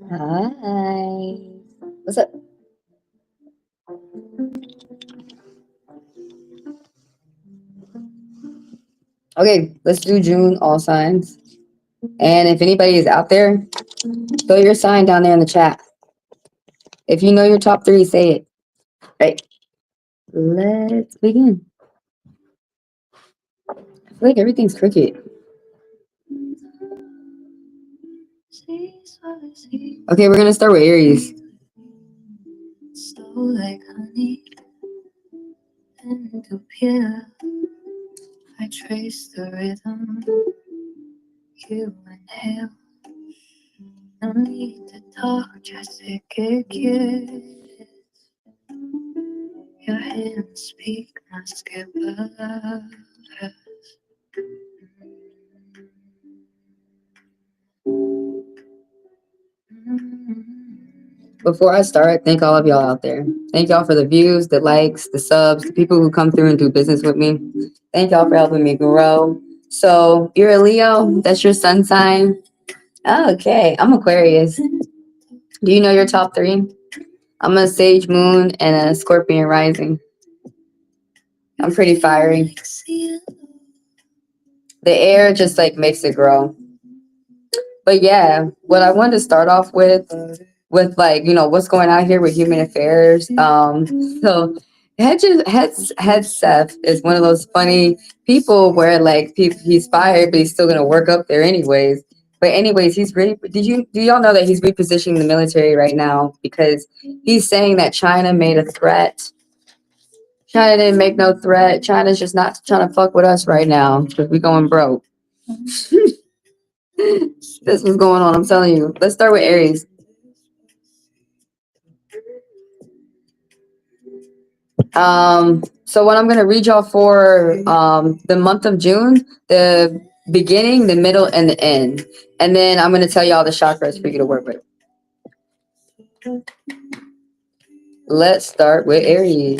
Hi. What's up? Okay, let's do June, all signs. And if anybody is out there, throw your sign down there in the chat. If you know your top 3, say it. Right. Let's begin. I feel like everything's crooked. Okay, we're gonna start with Aries. Like honey and pure. I trace the rhythm. You inhale. No need to talk, just to get kiss. Your hands speak, my skipper. Before I start, thank all of y'all out there. Thank y'all for the views, the likes, the subs, the people who come through and do business with me. Thank y'all for helping me grow. So you're a Leo, that's your sun sign. Okay, I'm Aquarius. Do you know your top 3? I'm a Sage Moon and a Scorpion Rising. I'm pretty fiery. The air just like makes it grow. But yeah, what I wanted to start off with like, you know, what's going on here with human affairs. So Head Seth is one of those funny people where like he's fired, but he's still gonna work up there anyways. But anyways, he's really. Do y'all know that he's repositioning the military right now because he's saying that China made a threat. China didn't make no threat. China's just not trying to fuck with us right now because we going broke. This was going on. I'm telling you. Let's start with Aries. So what I'm going to read y'all for the month of June, the beginning, the middle, and the end. And then I'm going to tell y'all the chakras for you to work with. Let's start with Aries.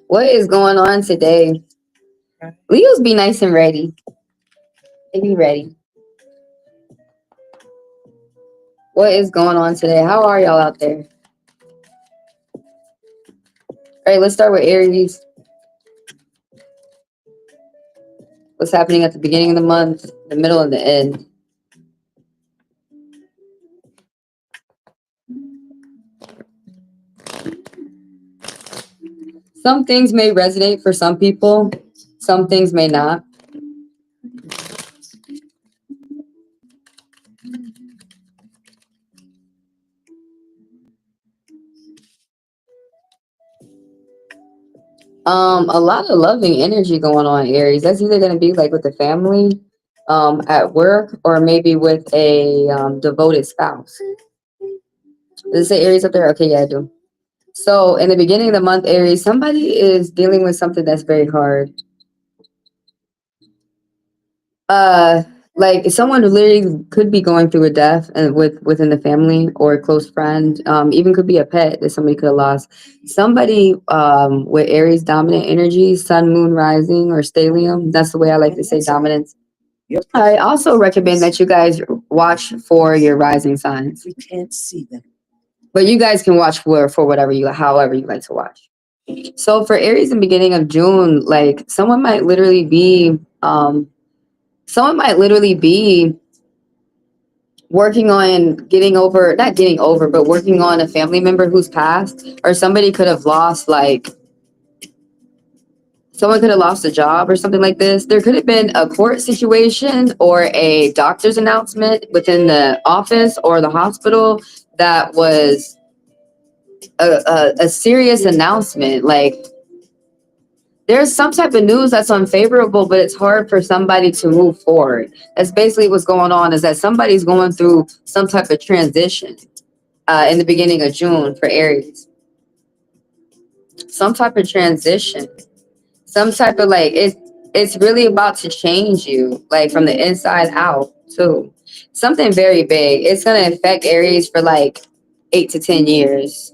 What is going on today? Leos be nice and ready. They be ready. What is going on today? How are y'all out there? All right, let's start with Aries. What's happening at the beginning of the month, the middle, and the end? Some things may resonate for some people. Some things may not. A lot of loving energy going on, Aries. That's either going to be like with the family, at work, or maybe with a devoted spouse. Does it say Aries up there? Okay, yeah, I do. So in the beginning of the month, Aries, somebody is dealing with something that's very hard. Like someone who literally could be going through a death and within the family or a close friend, even could be a pet that somebody could have lost. Somebody with Aries dominant energy, sun, moon, rising, or stellium. That's the way I like to say dominance. I also recommend that you guys watch for your rising signs. We can't see them, but you guys can watch for however you like to watch. So for Aries in the beginning of June, like someone might literally be working on not getting over, but working on a family member who's passed, or somebody could have lost, like, someone could have lost a job or something like this. There could have been a court situation or a doctor's announcement within the office or the hospital that was a serious announcement. Like, there's some type of news that's unfavorable, but it's hard for somebody to move forward. That's basically what's going on, is that somebody's going through some type of transition in the beginning of June for Aries. Some type of transition. Some type of like, it's really about to change you, like from the inside out too. Something very big. It's going to affect Aries for like 8 to 10 years.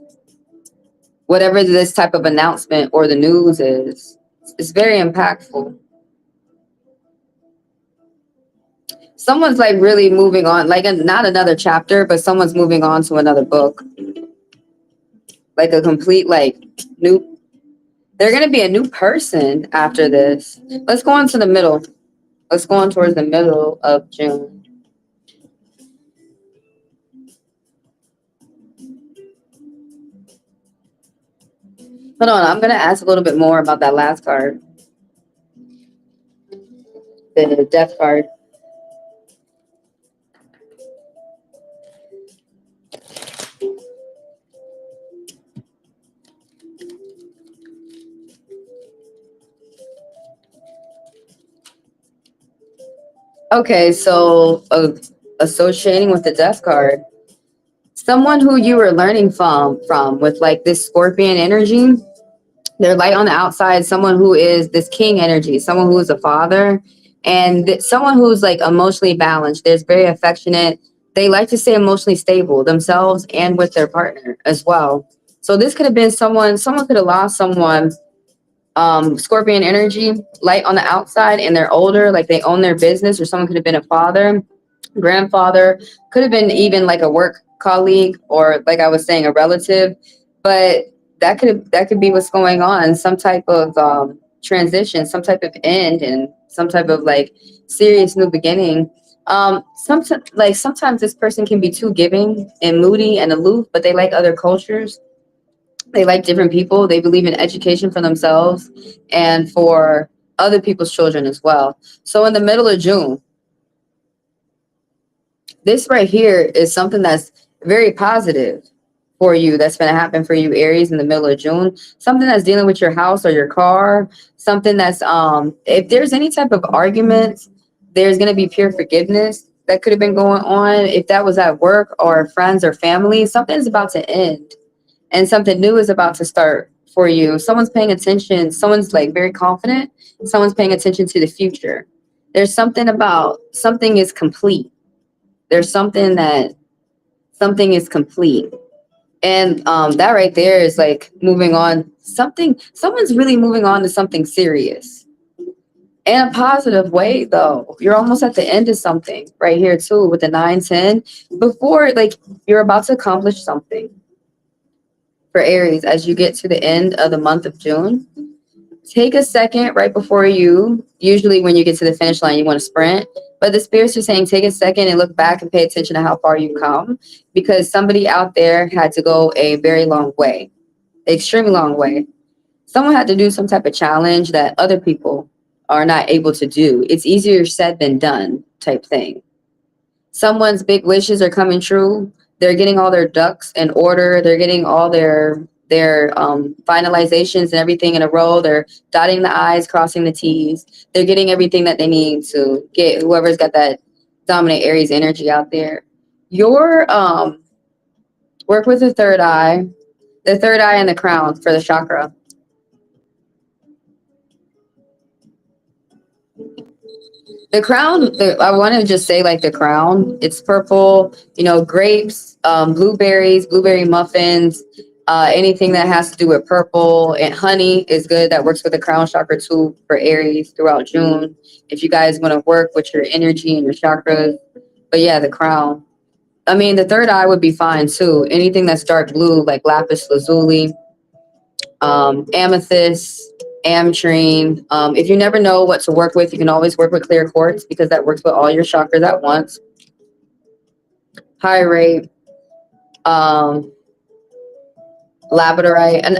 Whatever this type of announcement or the news is. It's very impactful. Someone's like really moving on, like not another chapter, but someone's moving on to another book. Like a complete like new, they're going to be a new person after this. Let's go on to the middle. Let's go on towards the middle of June. Hold on, I'm going to ask a little bit more about that last card. The death card. Okay, so associating with the death card, someone who you were learning from with like this Scorpion energy, they're light on the outside, someone who is this king energy, someone who is a father, and someone who's like emotionally balanced. There's very affectionate. They like to stay emotionally stable themselves and with their partner as well. So this could have been someone could have lost someone, Scorpion energy, light on the outside, and they're older, like they own their business, or someone could have been a father, grandfather, could have been even like a work colleague, or like I was saying, a relative. But that could be what's going on, some type of transition, some type of end, and some type of like serious new beginning. Sometimes this person can be too giving and moody and aloof, but they like other cultures. They like different people. They believe in education for themselves and for other people's children as well. So in the middle of June, this right here is something that's very positive for you. That's going to happen for you, Aries, in the middle of June. Something that's dealing with your house or your car. Something that's, if there's any type of arguments, there's going to be pure forgiveness that could have been going on. If that was at work or friends or family, something's about to end. And something new is about to start for you. Someone's paying attention. Someone's like very confident. Someone's paying attention to the future. There's something about something is complete. There's something is complete. And that right there is like moving on. Someone's really moving on to something serious. In a positive way, though. You're almost at the end of something right here, too, with the 9-10. Before, like, you're about to accomplish something. For Aries, as you get to the end of the month of June, take a second right before usually when you get to the finish line, you want to sprint, but the spirits are saying take a second and look back and pay attention to how far you've come, because somebody out there had to go a very long way, extremely long way. Someone had to do some type of challenge that other people are not able to do. It's easier said than done type thing. Someone's big wishes are coming true. They're getting all their ducks in order. They're getting all their finalizations and everything in a row. They're dotting the I's, crossing the T's. They're getting everything that they need to get whoever's got that dominant Aries energy out there. Your work with the third eye and the crown for the chakra. The crown, I want to just say like the crown, it's purple, grapes, blueberry muffins, anything that has to do with purple, and honey is good. That works with the crown chakra too for Aries throughout June. If you guys want to work with your energy and your chakras. But yeah, the crown. I mean, the third eye would be fine too. Anything that's dark blue, like lapis lazuli, amethyst, ametrine. If you never know what to work with, you can always work with clear quartz, because that works with all your chakras at once. Pyrite, labradorite, and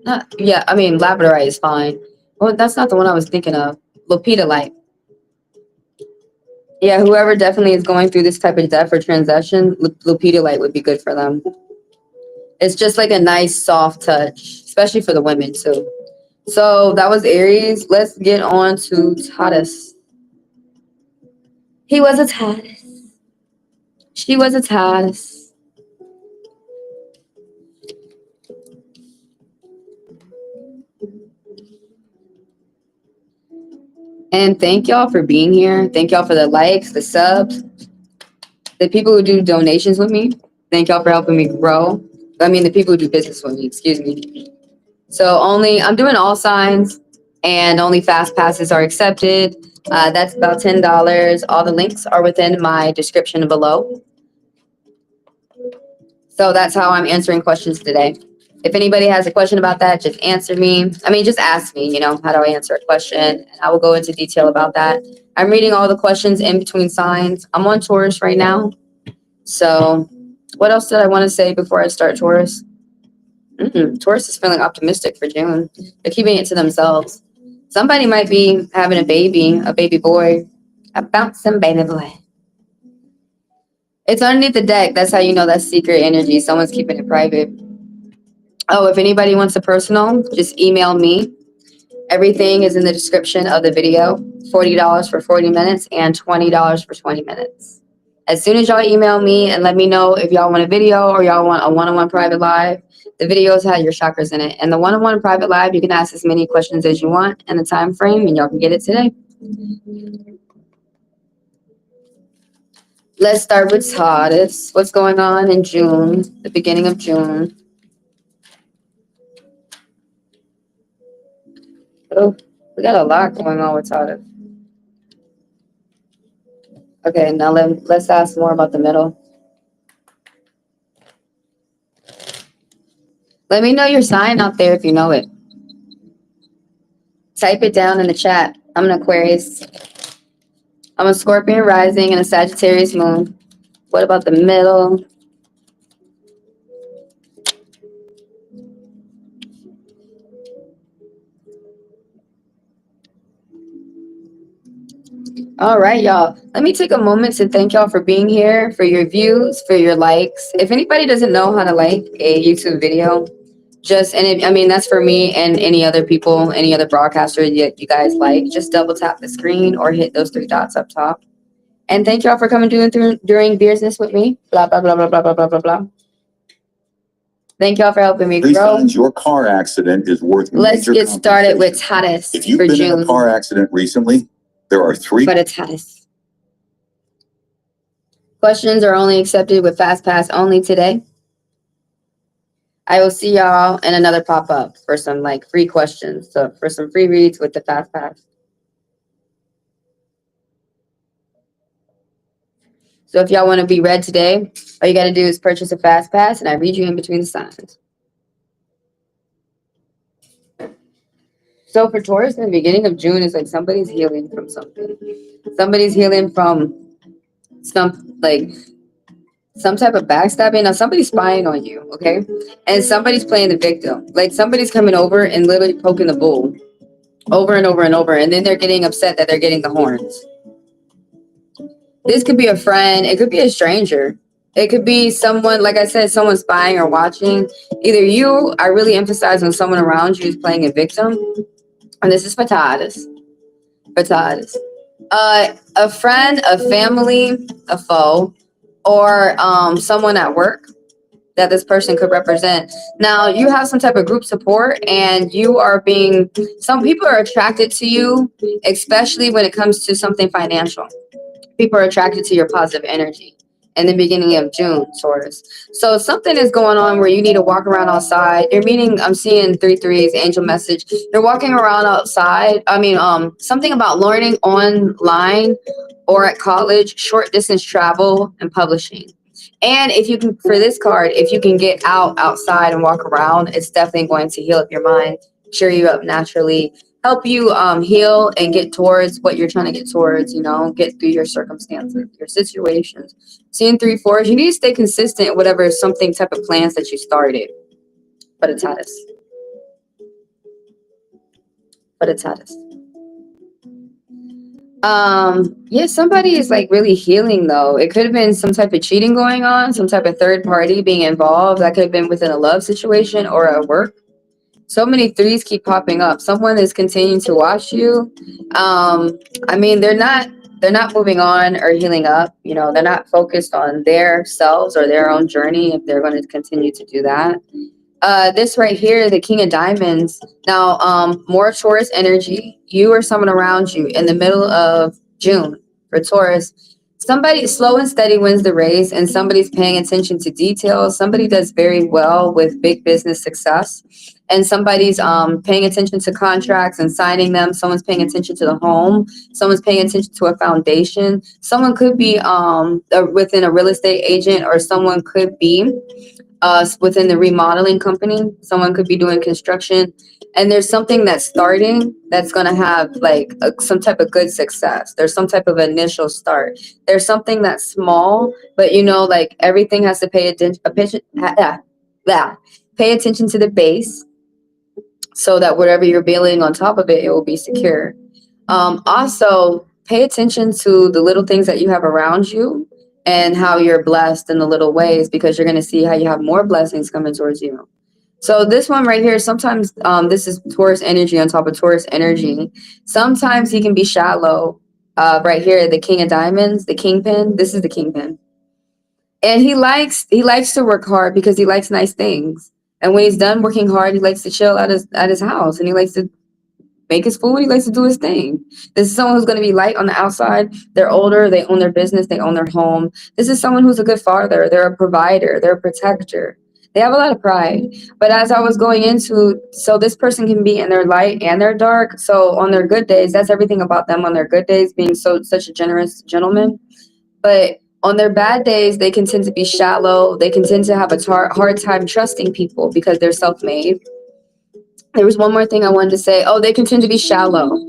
labradorite is fine. Well, that's not the one I was thinking of. Lepidolite. Yeah, whoever definitely is going through this type of death or transition, lepidolite would be good for them. It's just like a nice soft touch, especially for the women too. So that was Aries. Let's get on to Taurus. He was a Taurus. She was a Taurus. And thank y'all for being here. Thank y'all for the likes, the subs, the people who do donations with me. Thank y'all for helping me grow. I mean, the people who do business with me, excuse me. So I'm doing all signs. and only fast passes are accepted. That's about $10. All the links are within my description below. So that's how I'm answering questions today. If anybody has a question about that, just answer me. Just ask me, how do I answer a question? And I will go into detail about that. I'm reading all the questions in between signs. I'm on Taurus right now. So what else did I want to say before I start Taurus? Taurus is feeling optimistic for June. They're keeping it to themselves. Somebody might be having a baby boy, a bouncing baby boy. It's underneath the deck. That's how you know that's secret energy. Someone's keeping it private. Oh, if anybody wants a personal, just email me. Everything is in the description of the video. $40 for 40 minutes and $20 for 20 minutes. As soon as y'all email me and let me know if y'all want a video or y'all want a one-on-one private live, the videos have your chakras in it. And the one-on-one private live, you can ask as many questions as you want in the time frame, and y'all can get it today. Let's start with Taurus. What's going on in June, the beginning of June? Oh, we got a lot going on with Taurus. Okay, now let's ask more about the middle. Let me know your sign out there if you know it. Type it down in the chat. I'm an Aquarius. I'm a Scorpion rising and a Sagittarius moon. What about the middle? All right, y'all. Let me take a moment to thank y'all for being here, for your views, for your likes. If anybody doesn't know how to like a YouTube video, that's for me and any other people, any other broadcaster that you guys like, just double tap the screen or hit those three dots up top. And thank y'all for coming during business with me. Blah, blah, blah, blah, blah, blah, blah, blah, blah. Thank y'all for helping me grow. Your car accident is worth. Let's get started with Taurus. If you've been in a car accident recently, there are three. But it's Taurus. Questions are only accepted with Fast Pass only today. I will see y'all in another pop-up for some free questions. So for some free reads with the Fast Pass. So if y'all want to be read today, all you got to do is purchase a Fast Pass, and I read you in between the signs. So for Taurus, in the beginning of June, it's like somebody's healing from something. Somebody's healing from some type of backstabbing. Now somebody's spying on you, okay? And somebody's playing the victim. Like somebody's coming over and literally poking the bull over and over and over, and then they're getting upset that they're getting the horns. This could be a friend. It could be a stranger. It could be someone, like I said, someone spying or watching. Either you, I really emphasize when someone around you is playing a victim. And this is for Taurus. For Taurus. A friend, a family, a foe, or someone at work that this person could represent. Now, you have some type of group support, and you are some people are attracted to you, especially when it comes to something financial. People are attracted to your positive energy in the beginning of June, Taurus. So something is going on where you need to walk around outside. I'm seeing 3/3s, angel message. You're walking around outside. Something about learning online or at college, short distance travel and publishing. And if you can, for this card, if you can get outside and walk around, it's definitely going to heal up your mind, cheer you up naturally, help you heal and get towards what you're trying to get towards, get through your circumstances, your situations. Seeing 3/4s, you need to stay consistent, whatever something type of plans that you started. But it's Taurus. Somebody is really healing though. It could have been some type of cheating going on, some type of third party being involved. That could have been within a love situation or at work. So many 3s keep popping up. Someone is continuing to watch you. They're not moving on or healing up. They're not focused on their selves or their own journey if they're going to continue to do that. This right here, the King of Diamonds. Now, more Taurus energy. You or someone around you in the middle of June for Taurus. Somebody slow and steady wins the race, and somebody's paying attention to details. Somebody does very well with big business success. and somebody's paying attention to contracts and signing them. Someone's paying attention to the home. Someone's paying attention to a foundation. Someone could be within a real estate agent, or someone could be within the remodeling company. Someone could be doing construction, and there's something that's starting that's going to have like some type of good success. There's some type of initial start. There's something that's small, but you know, like everything has to pay attention to the base, so that whatever you're building on top of it, it will be secure. Also pay attention to the little things that you have around you and how you're blessed in the little ways, because you're going to see how you have more blessings coming towards you. So this one right here, sometimes this is Taurus energy on top of Taurus energy. Sometimes he can be shallow. Right here, the King of Diamonds, the Kingpin. This is the Kingpin. And he likes to work hard because he likes nice things. And when he's done working hard, he likes to chill at his house, and he likes to make his food. He likes to do his thing. This is someone who's going to be light on the outside. They're older. They own their business. They own their home. This is someone who's a good father. They're a provider. They're a protector. They have a lot of pride. But as I was going into, so this person can be in their light and their dark. So on their good days, that's everything about them on their good days, being such a generous gentleman. But on their bad days, they can tend to be shallow. They can tend to have a hard time trusting people because they're self-made. There was one more thing I wanted to say. Oh, they can tend to be shallow.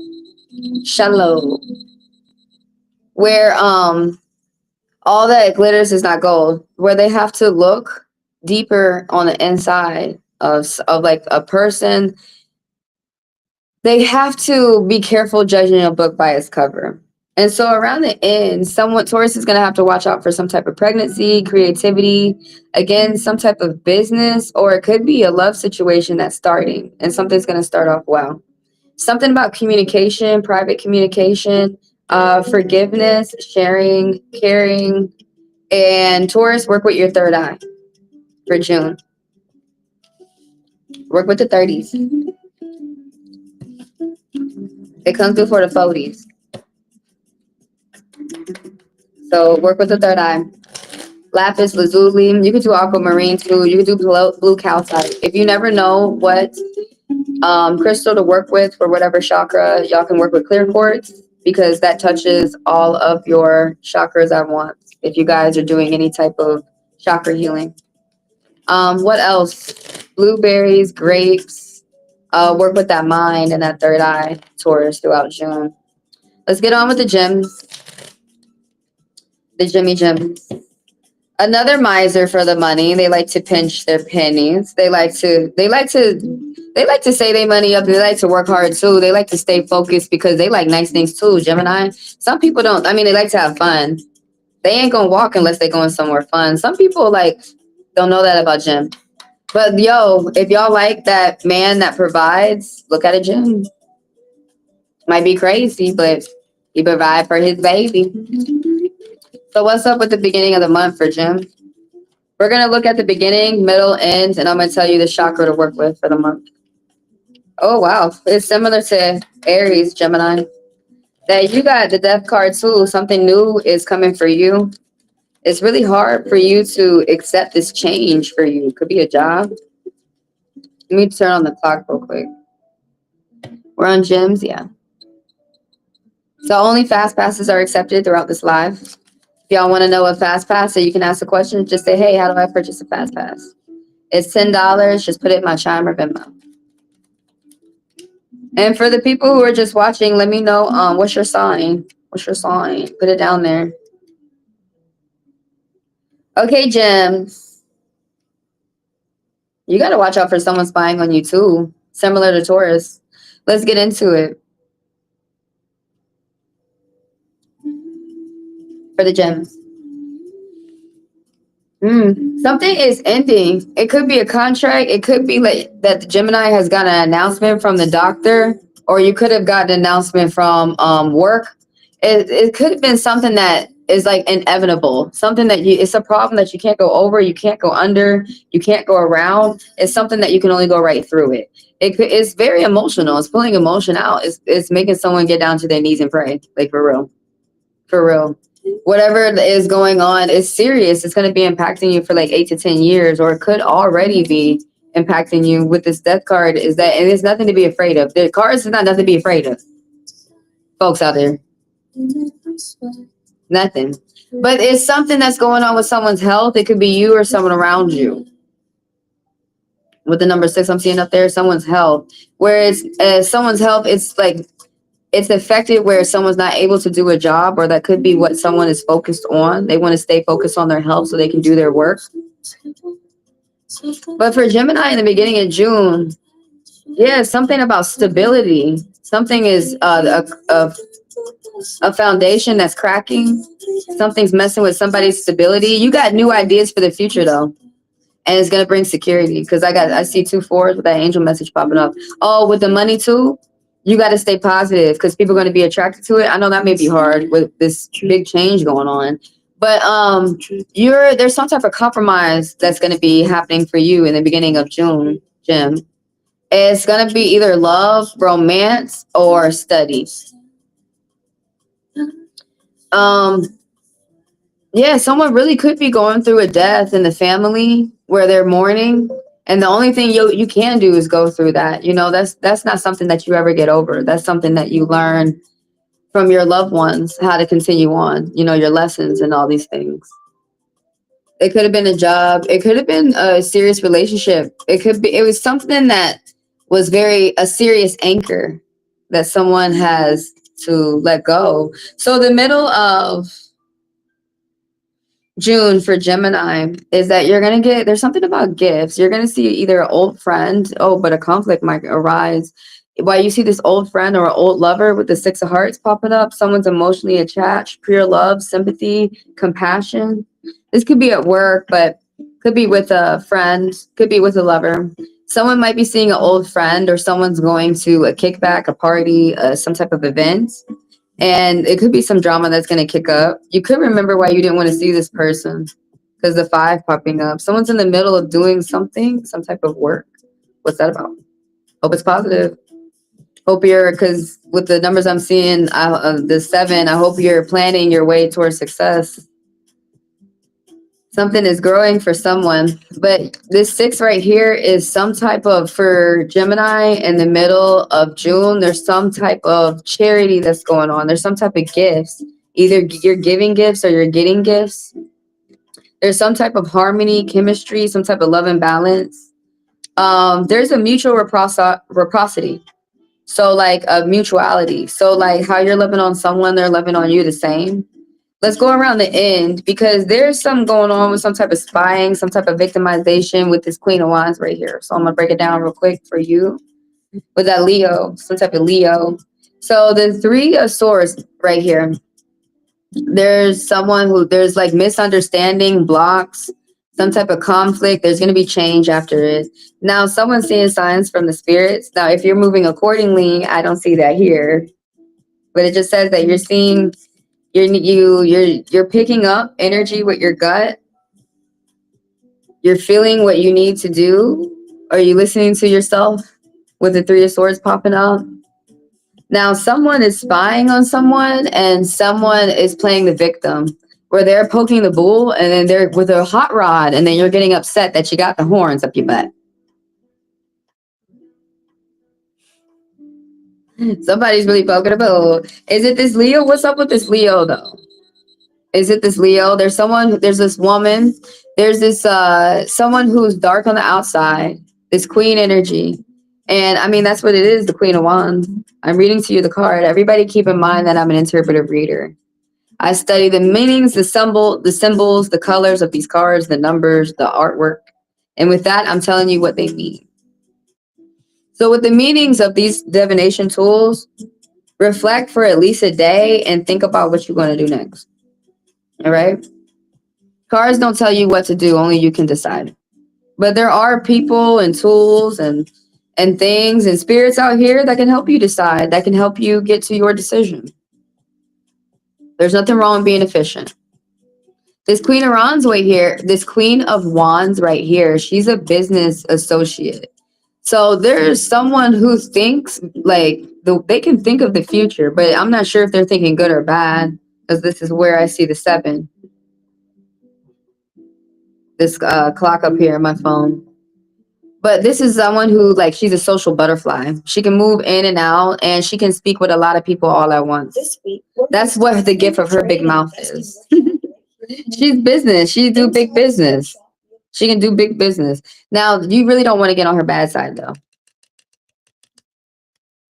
Where all that glitters is not gold. Where they have to look deeper on the inside of like a person. They have to be careful judging a book by its cover. And so around the end, Taurus is going to have to watch out for some type of pregnancy, creativity, again, some type of business, or it could be a love situation that's starting and something's going to start off well. Something about communication, private communication, forgiveness, sharing, caring, and Taurus, work with your third eye for June. Work with the 30s. It comes before the 40s. So work with the third eye. Lapis lazuli. You could do aquamarine too. You could do blue calcite. If you never know what crystal to work with for whatever chakra, y'all can work with clear quartz, because that touches all of your chakras at once. If you guys are doing any type of chakra healing. What else? Blueberries, grapes. Work with that mind and that third eye, Taurus, throughout June. Let's get on with the gems. The Jimmy Gems. Another miser for the money. They like to pinch their pennies. They like to say they money up. They like to work hard too. They like to stay focused because they like nice things too, Gemini. Some people don't. I mean, they like to have fun. They ain't gonna walk unless they going somewhere fun. Some people like don't know that about Gem. But yo, if y'all like that man that provides, look at a Gem. Might be crazy, but he provide for his baby. So what's up with the beginning of the month for Jim? We're going to look at the beginning, middle, end, and I'm going to tell you the chakra to work with for the month. Oh, wow. It's similar to Aries, Gemini. That you got the death card too. Something new is coming for you. It's really hard for you to accept this change for you. It could be a job. Let me turn on the clock real quick. We're on gems, yeah. So only fast passes are accepted throughout this live. If y'all want to know what fast pass, so you can ask a question, just say, hey, how do I purchase a fast pass? It's $10. Just put it in my Chime or Venmo. And for the people who are just watching, let me know what's your sign? What's your sign? Put it down there. Okay, gems. You got to watch out for someone spying on you too. Similar to Taurus. Let's get into it. For the gems. Something is ending. It could be a contract. It could be like that the Gemini has got an announcement from the doctor, or you could have gotten an announcement from work. It could have been something that is like inevitable. Something that it's a problem that you can't go over, you can't go under, you can't go around. It's something that you can only go right through it. It's very emotional. It's pulling emotion out. It's making someone get down to their knees and pray. Like for real. For real. Whatever is going on is serious. It's going to be impacting you for like 8 to 10 years, or it could already be impacting you with this death card is that, and there's nothing to be afraid of. The cards is not nothing to be afraid of, folks out there. Nothing. But it's something that's going on with someone's health. It could be you or someone around you. With the number 6 I'm seeing up there, someone's health. Whereas someone's health, it's like it's affected where someone's not able to do a job, or that could be what someone is focused on. They want to stay focused on their health so they can do their work. But for Gemini in the beginning of June, yeah, something about stability. Something is a foundation that's cracking. Something's messing with somebody's stability. You got new ideas for the future though, and it's gonna bring security. Because I see 2 4s with that angel message popping up. Oh, with the money too, you got to stay positive because people are going to be attracted to it. I know that may be hard with this big change going on, but there's some type of compromise that's going to be happening for you in the beginning of June, Jim. It's going to be either love, romance, or studies. Yeah, someone really could be going through a death in the family where they're mourning, and the only thing you can do is go through that. You know, that's not something that you ever get over. That's something that you learn from your loved ones, how to continue on, you know, your lessons and all these things. It could have been a job. It could have been a serious relationship. It was something that was a serious anchor that someone has to let go. So the middle of June for Gemini is that there's something about gifts. You're going to see either an old friend, but a conflict might arise. While you see this old friend or an old lover with the 6 of hearts popping up, someone's emotionally attached, pure love, sympathy, compassion. This could be at work, but could be with a friend, could be with a lover. Someone might be seeing an old friend, or someone's going to a kickback, a party, some type of event. And it could be some drama that's going to kick up. You could remember why you didn't want to see this person because the 5 popping up. Someone's in the middle of doing something, some type of work. What's that about? Hope it's positive. Because with the numbers I'm seeing, the 7, I hope you're planning your way towards success. Something is growing for someone. But this 6 right here is some type of, for Gemini in the middle of June, there's some type of charity that's going on. There's some type of gifts. Either you're giving gifts or you're getting gifts. There's some type of harmony, chemistry, some type of love and balance. There's a mutual reciprocity. So like a mutuality. So like how you're loving on someone, they're loving on you the same. Let's go around the end because there's some going on with some type of spying, some type of victimization with this Queen of Wands right here. So I'm going to break it down real quick for you with that Leo, some type of Leo. So the 3 of Swords right here. There's there's like misunderstanding, blocks, some type of conflict. There's going to be change after it. Now, someone's seeing signs from the spirits. Now, if you're moving accordingly, I don't see that here. But it just says that you're seeing, you're picking up energy with your gut. You're feeling what you need to do. Are you listening to yourself with the 3 of Swords popping up? Now, someone is spying on someone and someone is playing the victim where they're poking the bull and then they're with a hot rod and then you're getting upset that you got the horns up your butt. Somebody's really poking a bull. Is it this Leo? What's up with this Leo though? Is it this Leo? There's this woman. There's this someone who's dark on the outside, this queen energy. And I mean, that's what it is, the Queen of Wands. I'm reading to you the card. Everybody keep in mind that I'm an interpretive reader. I study the meanings, the symbols, the colors of these cards, the numbers, the artwork. And with that, I'm telling you what they mean. So with the meanings of these divination tools, reflect for at least a day and think about what you're going to do next. All right? Cards don't tell you what to do, only you can decide. But there are people and tools and things and spirits out here that can help you decide, that can help you get to your decision. There's nothing wrong with being efficient. This Queen of Wands right here, this Queen of Wands right here, she's a business associate. So there's someone who thinks like they can think of the future, but I'm not sure if they're thinking good or bad, because this is where I see the 7. This clock up here on my phone. But this is someone who, like, she's a social butterfly. She can move in and out, and she can speak with a lot of people all at once. That's what the gift of her big mouth is. She's business. She do big business. She can do big business. Now, you really don't want to get on her bad side, though.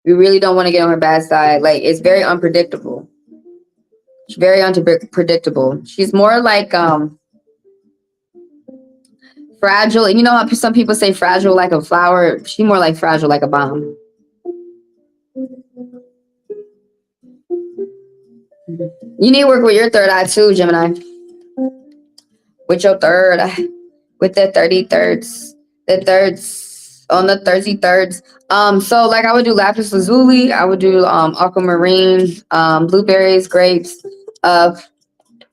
You really don't want to get on her bad side. Like, it's very unpredictable. She's very unpredictable. She's more like fragile. You know how some people say fragile like a flower? She's more like fragile like a bomb. You need to work with your third eye too, Gemini. With your third, with the 33rds, the thirds on the 33rds. So like I would do lapis lazuli, I would do aquamarine, blueberries, grapes.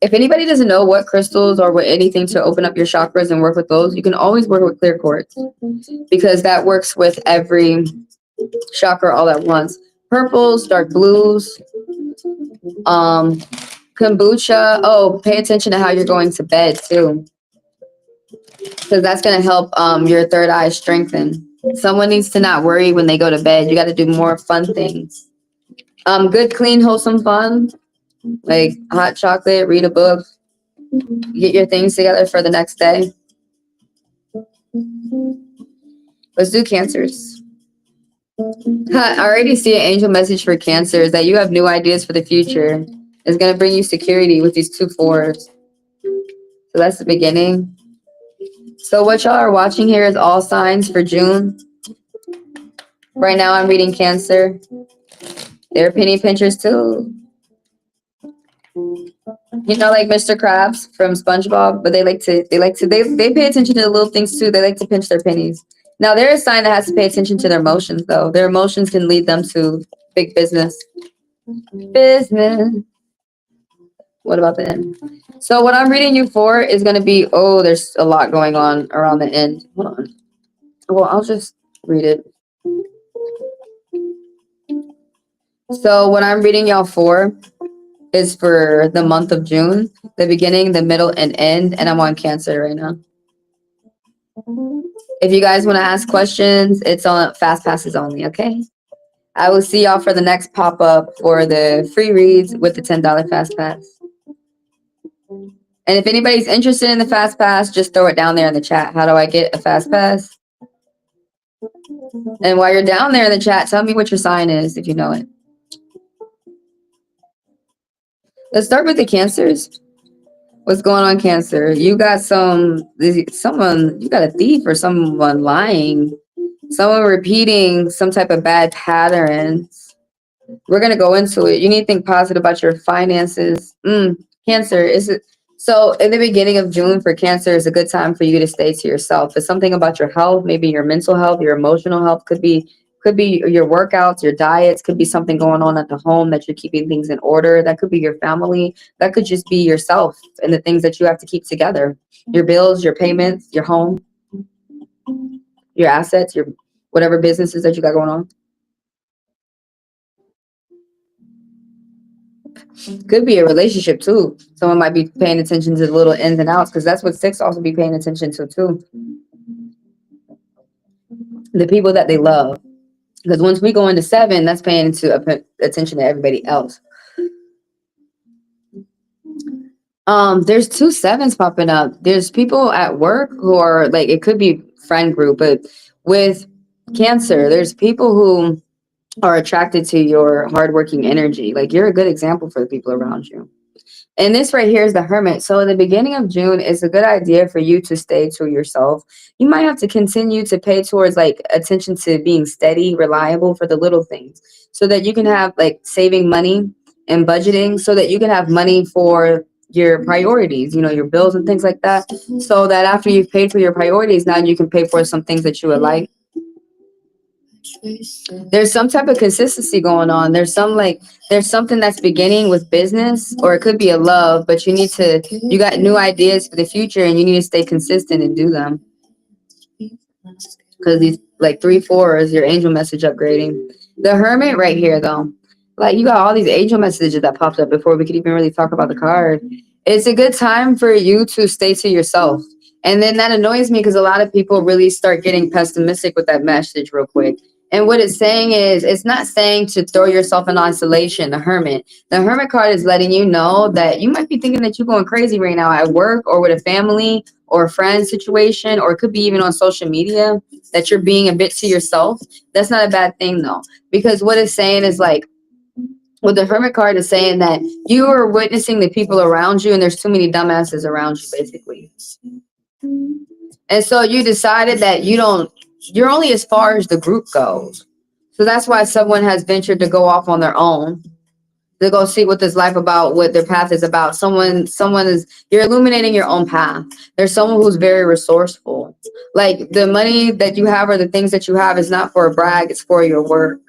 If anybody doesn't know what crystals or what anything to open up your chakras and work with those, you can always work with clear quartz because that works with every chakra all at once. Purples, dark blues, kombucha. Oh, pay attention to how you're going to bed too, because that's going to help your third eye strengthen. Someone needs to not worry when they go to bed. You got to do more fun things. Good, clean, wholesome fun, like hot chocolate, read a book, get your things together for the next day. Let's do Cancers. I already see an angel message for Cancers that you have new ideas for the future. It's going to bring you security with these 2 4s. So that's the beginning. So what y'all are watching here is all signs for June. Right now I'm reading Cancer. They're penny pinchers too. You know, like Mr. Krabs from SpongeBob, but they pay attention to the little things too. They like to pinch their pennies. Now they're a sign that has to pay attention to their emotions though. Their emotions can lead them to big business. Business. What about the end? So what I'm reading you for is going to be, oh, there's a lot going on around the end. Hold on. Well, I'll just read it. So what I'm reading y'all for is for the month of June, the beginning, the middle, and end, and I'm on Cancer right now. If you guys want to ask questions, it's on Fast Passes only, okay? I will see y'all for the next pop-up for the free reads with the $10 Fast Pass. And if anybody's interested in the Fast Pass, just throw it down there in the chat. How do I get a Fast Pass? And while you're down there in the chat, tell me what your sign is if you know it. Let's start with the Cancers. What's going on, Cancer? You got you got a thief or someone lying. Someone repeating some type of bad patterns. We're going to go into it. You need to think positive about your finances. Cancer, is it? So in the beginning of June for Cancer is a good time for you to stay to yourself. It's something about your health, maybe your mental health, your emotional health, could be your workouts, your diets, could be something going on at the home that you're keeping things in order. That could be your family. That could just be yourself and the things that you have to keep together. Your bills, your payments, your home, your assets, your whatever businesses that you got going on. Could be a relationship too. Someone might be paying attention to the little ins and outs because that's what 6 also be paying attention to too. The people that they love. Because once we go into 7, that's paying attention to everybody else. There's 2 7s popping up. There's people at work who are like, it could be friend group, but with Cancer, there's people who are attracted to your hardworking energy. Like you're a good example for the people around you. And this right here is the Hermit. So in the beginning of June, it's a good idea for you to stay to yourself. You might have to continue to pay towards like attention to being steady, reliable for the little things so that you can have like saving money and budgeting so that you can have money for your priorities, you know, your bills and things like that. So that after you've paid for your priorities, now you can pay for some things that you would like. There's some type of consistency going on. There's something that's beginning with business, or it could be a love, but you got new ideas for the future and you need to stay consistent and do them. Because these like 3 4 is your angel message upgrading. The Hermit right here though, like you got all these angel messages that popped up before we could even really talk about the card. It's a good time for you to stay to yourself. And then that annoys me because a lot of people really start getting pessimistic with that message real quick. And what it's saying is, it's not saying to throw yourself in isolation, the hermit. The hermit card is letting you know that you might be thinking that you're going crazy right now at work or with a family or a friend situation, or it could be even on social media, that you're being a bit to yourself. That's not a bad thing though, because what it's saying is like, well, the hermit card is saying that you are witnessing the people around you and there's too many dumbasses around you, basically. And so you decided that you're only as far as the group goes. So that's why someone has ventured to go off on their own, to go see what this life about, what their path is about. You're illuminating your own path. There's someone who's very resourceful. Like the money that you have or the things that you have is not for a brag, it's for your work.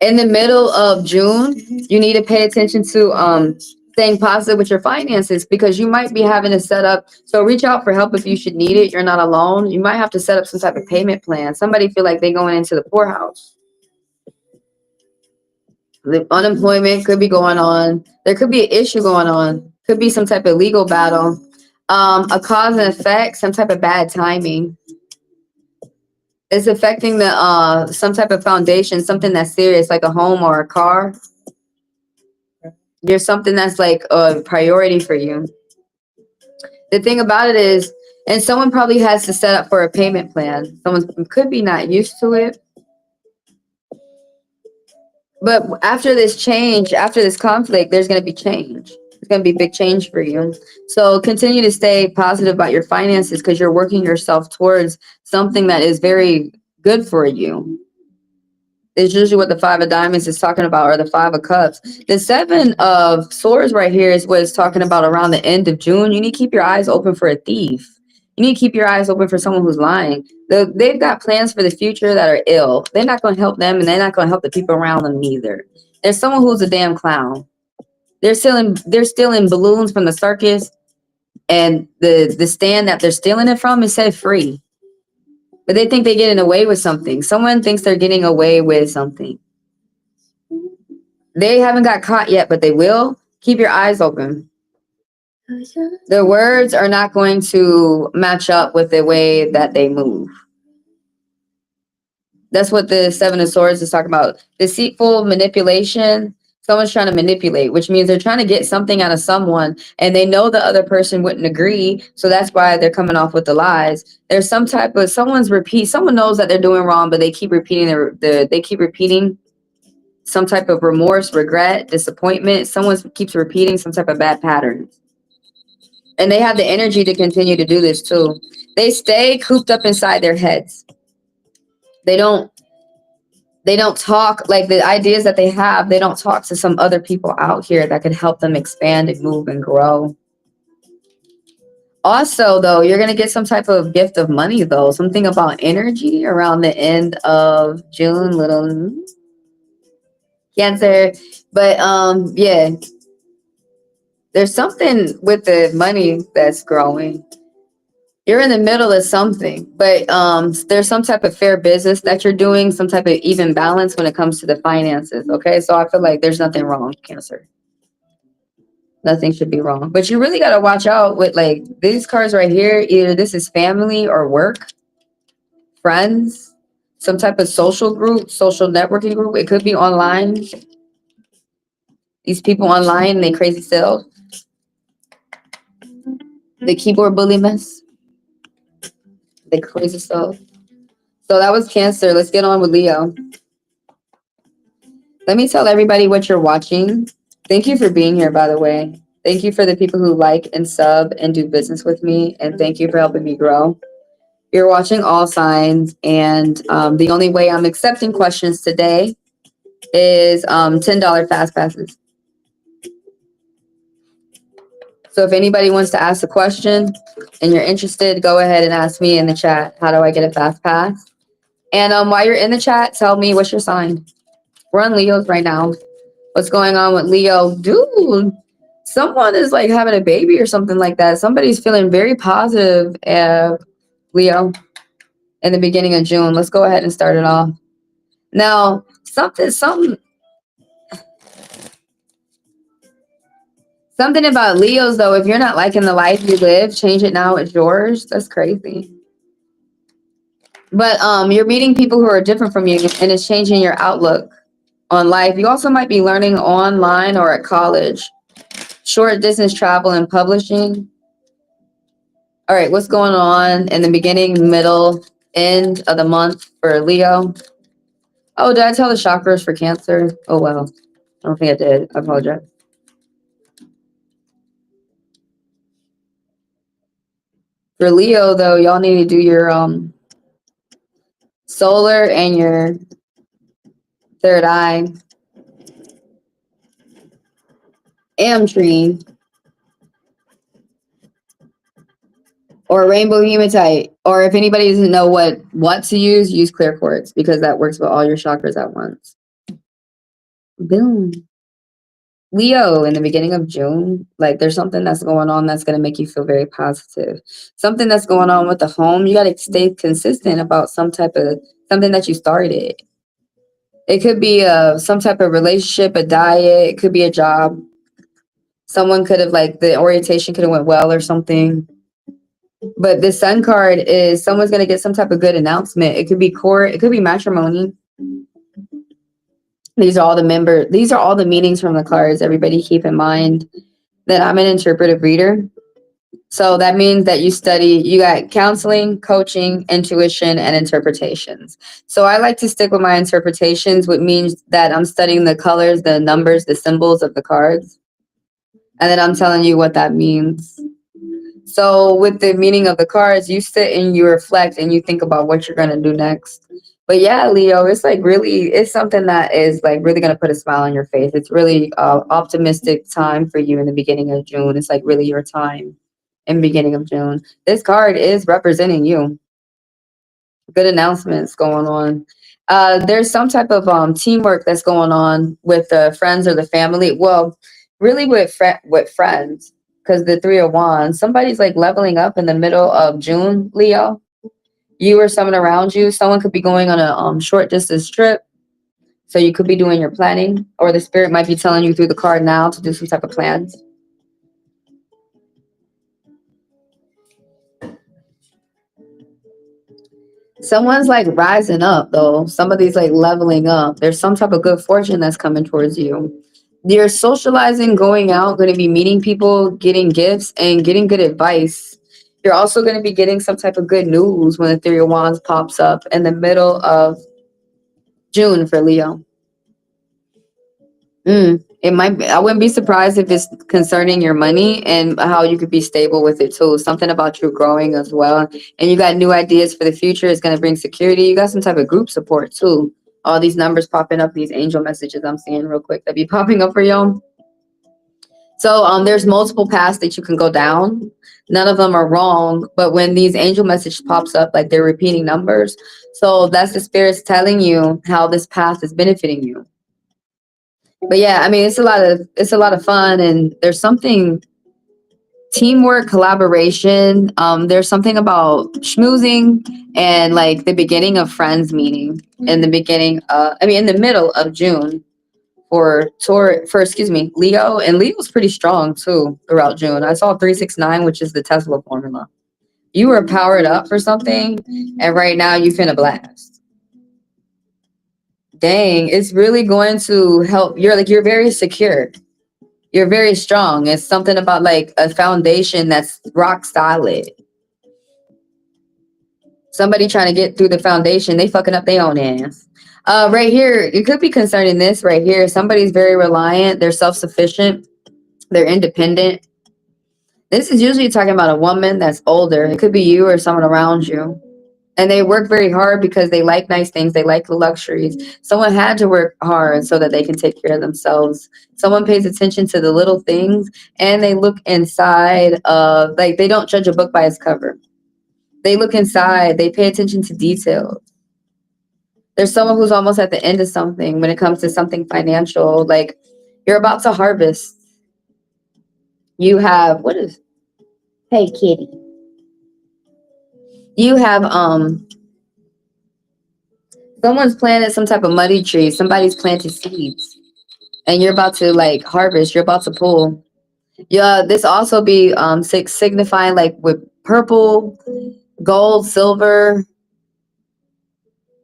In the middle of June, you need to pay attention to staying positive with your finances, because you might be having to set up. So reach out for help if you should need it. You're not alone. You might have to set up some type of payment plan. Somebody feel like they're going into the poorhouse. The unemployment could be going on. There could be an issue going on. Could be some type of legal battle. A cause and effect, some type of bad timing. It's affecting the some type of foundation, something that's serious, like a home or a car. There's something that's like a priority for you. The thing about it is, and someone probably has to set up for a payment plan. Someone could be not used to it. But after this change, after this conflict, there's going to be change. It's going to be big change for you. So continue to stay positive about your finances, because you're working yourself towards something that is very good for you. It's usually what the 5 of diamonds is talking about, or the 5 of cups. The 7 of swords right here is what it's talking about around the end of June. You need to keep your eyes open for a thief. You need to keep your eyes open for someone who's lying. They've got plans for the future that are ill. They're not going to help them, and they're not going to help the people around them either. There's someone who's a damn clown. They're stealing balloons from the circus, and the stand that they're stealing it from is set free. But they think they're getting away with something. Someone thinks they're getting away with something. They haven't got caught yet, but they will. Keep your eyes open. Their words are not going to match up with the way that they move. That's what the 7 of swords is talking about. Deceitful manipulation. Someone's trying to manipulate, which means they're trying to get something out of someone, and they know the other person wouldn't agree, so that's why they're coming off with the lies. There's some type of someone knows that they're doing wrong, but they keep repeating some type of remorse, regret, disappointment. Someone keeps repeating some type of bad pattern, and they have the energy to continue to do this too. They stay cooped up inside their heads. They don't talk, like the ideas that they have, they don't talk to some other people out here that can help them expand and move and grow. Also, though, you're going to get some type of gift of money, though. Something about energy around the end of June, little Cancer. But, yeah. There's something with the money that's growing. You're in the middle of something, but there's some type of fair business that you're doing, some type of even balance when it comes to the finances, okay? So I feel like there's nothing wrong, Cancer. Nothing should be wrong. But you really got to watch out with, like, these cards right here. Either this is family or work, friends, some type of social group, social networking group. It could be online. These people online, they crazy self. The keyboard bully mess. They crazy self. So that was Cancer. Let's get on with Leo. Let me tell everybody what you're watching. Thank you for being here, by the way. Thank you for the people who like and sub and do business with me. And thank you for helping me grow. You're watching all signs. And the only way I'm accepting questions today is $10 fast passes. So if anybody wants to ask a question and you're interested, go ahead and ask me in the chat. How do I get a fast pass? And while you're in the chat, tell me what's your sign. We're on Leo's right now. What's going on with Leo? Dude, someone is like having a baby or something like that. Somebody's feeling very positive, Leo, in the beginning of June. Let's go ahead and start it off. Now, something Something about Leos, though, if you're not liking the life you live, change it now. It's yours. That's crazy. But you're meeting people who are different from you, and it's changing your outlook on life. You also might be learning online or at college. Short distance travel and publishing. All right, what's going on in the beginning, middle, end of the month for Leo? Oh, did I tell the chakras for Cancer? Oh, well. I don't think I did. I apologize. For Leo, though, y'all need to do your solar and your third eye tree or rainbow hematite. Or if anybody doesn't know what to use clear quartz because that works with all your chakras at once. Boom. Leo, in the beginning of June, like there's something that's going on that's going to make you feel very positive. Something that's going on with the home. You got to stay consistent about something that you started. It could be some type of relationship, a diet. It could be a job. Someone could have the orientation could have went well or something. But the Sun card is someone's going to get some type of good announcement. It could be court. It could be matrimony. These are all the meanings from the cards. Everybody keep in mind that I'm an interpretive reader. So that means that you got counseling, coaching, intuition, and interpretations. So I like to stick with my interpretations, which means that I'm studying the colors, the numbers, the symbols of the cards. And then I'm telling you what that means. So with the meaning of the cards, you sit and you reflect and you think about what you're going to do next. But yeah, Leo, it's it's something that is really going to put a smile on your face. It's really optimistic time for you in the beginning of June. It's really your time in the beginning of June. This card is representing you. Good announcements going on. There's some type of teamwork that's going on with the friends or the family. Well, really with friends, because the Three of Wands, somebody's leveling up in the middle of June, Leo. You or someone around you, someone could be going on a short distance trip. So you could be doing your planning, or the spirit might be telling you through the card now to do some type of plans. Someone's rising up though. Somebody's leveling up. There's some type of good fortune that's coming towards you. You're socializing, going out, going to be meeting people, getting gifts, and getting good advice. You're also going to be getting some type of good news when the Three of Wands pops up in the middle of June for Leo. It might be, I wouldn't be surprised if it's concerning your money and how you could be stable with it too. Something about you growing as well. And you got new ideas for the future. It's going to bring security. You got some type of group support too. All these numbers popping up, these angel messages I'm seeing real quick that be popping up for y'all. So there's multiple paths that you can go down. None of them are wrong. But when these angel messages pops up, they're repeating numbers. So that's the spirits telling you how this path is benefiting you. But yeah, I mean, it's a lot of fun, and there's something teamwork, collaboration. There's something about schmoozing and the beginning of friends meeting in the beginning. In the middle of June for Leo, and Leo's pretty strong too throughout June. I saw 369, which is the Tesla formula. You were powered up for something, and right now you finna blast. Dang, it's really going to help. You're very secure. You're very strong. It's something about a foundation that's rock solid. Somebody trying to get through the foundation, they fucking up their own ass. Right here, it could be concerning this right here. Somebody's very reliant. They're self-sufficient. They're independent. This is usually talking about a woman that's older. It could be you or someone around you. And they work very hard because they like nice things. They like the luxuries. Someone had to work hard so that they can take care of themselves. Someone pays attention to the little things, and they look inside of, they don't judge a book by its cover. They look inside. They pay attention to details. There's someone who's almost at the end of something when it comes to something financial. You're about to harvest. You have, hey, kitty. You have, someone's planted some type of money tree. Somebody's planted seeds. And you're about to harvest. You're about to pull. Yeah, this also be signifying like with purple, gold, silver,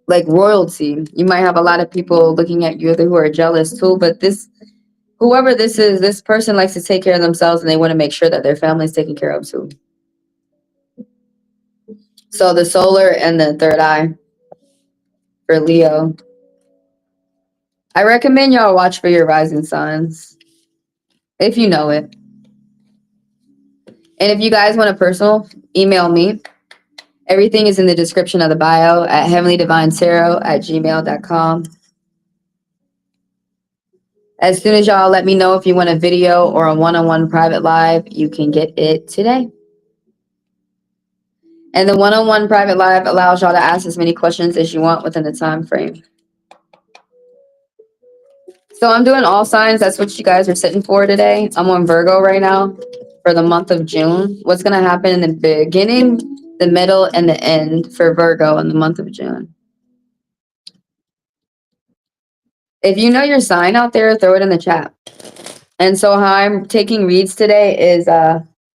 like royalty. You might have a lot of people looking at you who are jealous too, but whoever this is, this person likes to take care of themselves and they want to make sure that their family is taken care of too. So the solar and the third eye for Leo. I recommend y'all watch for your rising signs if you know it. And if you guys want a personal, email me. Everything is in the description of the bio at HeavenlyDivineTaro@gmail.com. As soon as y'all let me know if you want a video or a one-on-one private live, you can get it today. And the one-on-one private live allows y'all to ask as many questions as you want within the time frame. So I'm doing all signs. That's what you guys are sitting for today. I'm on Virgo right now for the month of June. What's going to happen in the beginning, the middle, and the end for Virgo in the month of June. If you know your sign out there, throw it in the chat. And so how I'm taking reads today is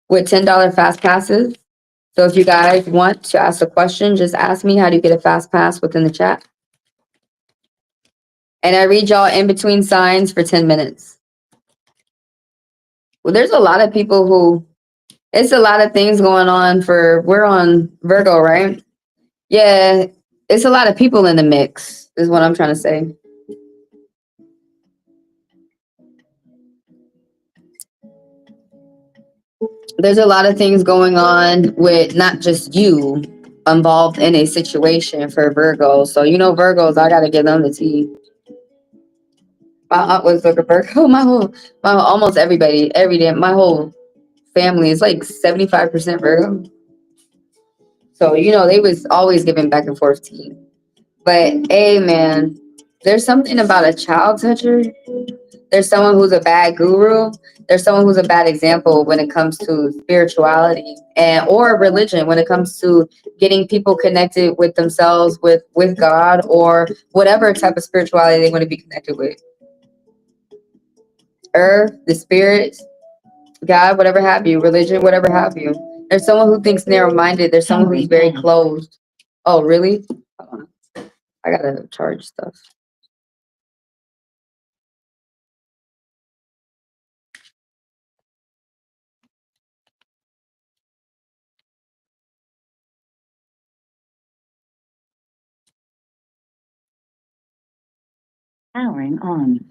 with $10 fast passes. So if you guys want to ask a question, just ask me how do you get a fast pass within the chat. And I read y'all in between signs for 10 minutes. Well, there's a lot of people who, it's a lot of things going on we're on Virgo, right? Yeah, it's a lot of people in the mix, is what I'm trying to say. There's a lot of things going on with not just you involved in a situation for Virgo. So, you know, Virgos, I got to give them the tea. My aunt was like a Virgo. Almost everybody, every day, my whole family is like 75% Virgo. So, you know, they was always giving back and forth tea. But, hey, man, there's something about a child toucher. There's someone who's a bad guru. There's someone who's a bad example when it comes to spirituality or religion, when it comes to getting people connected with themselves, with God, or whatever type of spirituality they want to be connected with. Earth, the spirits, God, whatever have you, religion, whatever have you. There's someone who thinks narrow-minded. There's someone who's very closed. Oh, really? Hold on. I gotta charge stuff. Powering on.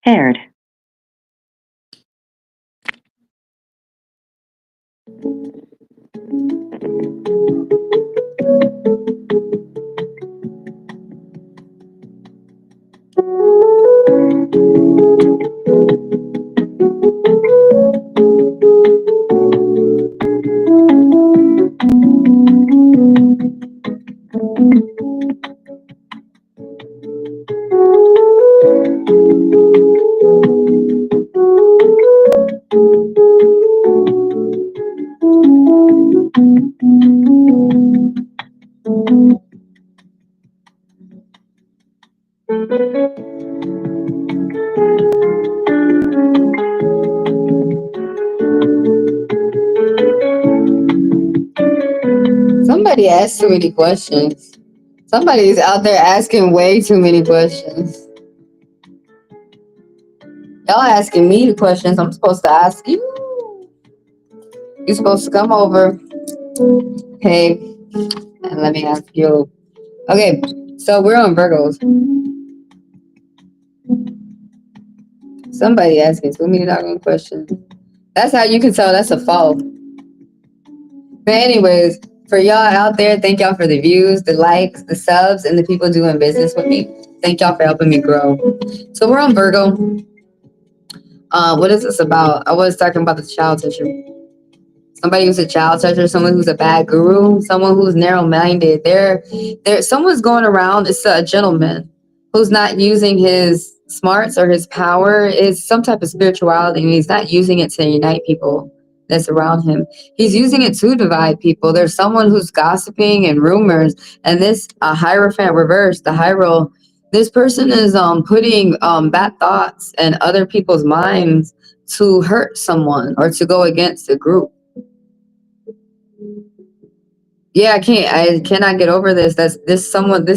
Paired. Somebody asked too many questions. Somebody's out there asking way too many questions. Y'all asking me the questions I'm supposed to ask you. You're supposed to come over. Hey, and let me ask you. Okay, so we're on Virgos. Somebody asking too many doggone questions. That's how you can tell that's a fault. But anyways, for y'all out there, thank y'all for the views, the likes, the subs, and the people doing business with me. Thank y'all for helping me grow. So we're on Virgo. What is this about? I was talking about the child toucher. Somebody who's a child toucher, someone who's a bad guru, someone who's narrow-minded. Someone's going around. It's a gentleman who's not using his smarts or his power. Is some type of spirituality, and he's not using it to unite people. that's around him. He's using it to divide people. There's someone who's gossiping and rumors, and this Hierophant reverse, the Hiero, this person is putting bad thoughts in other people's minds to hurt someone or to go against a group. Yeah, I cannot get over this. This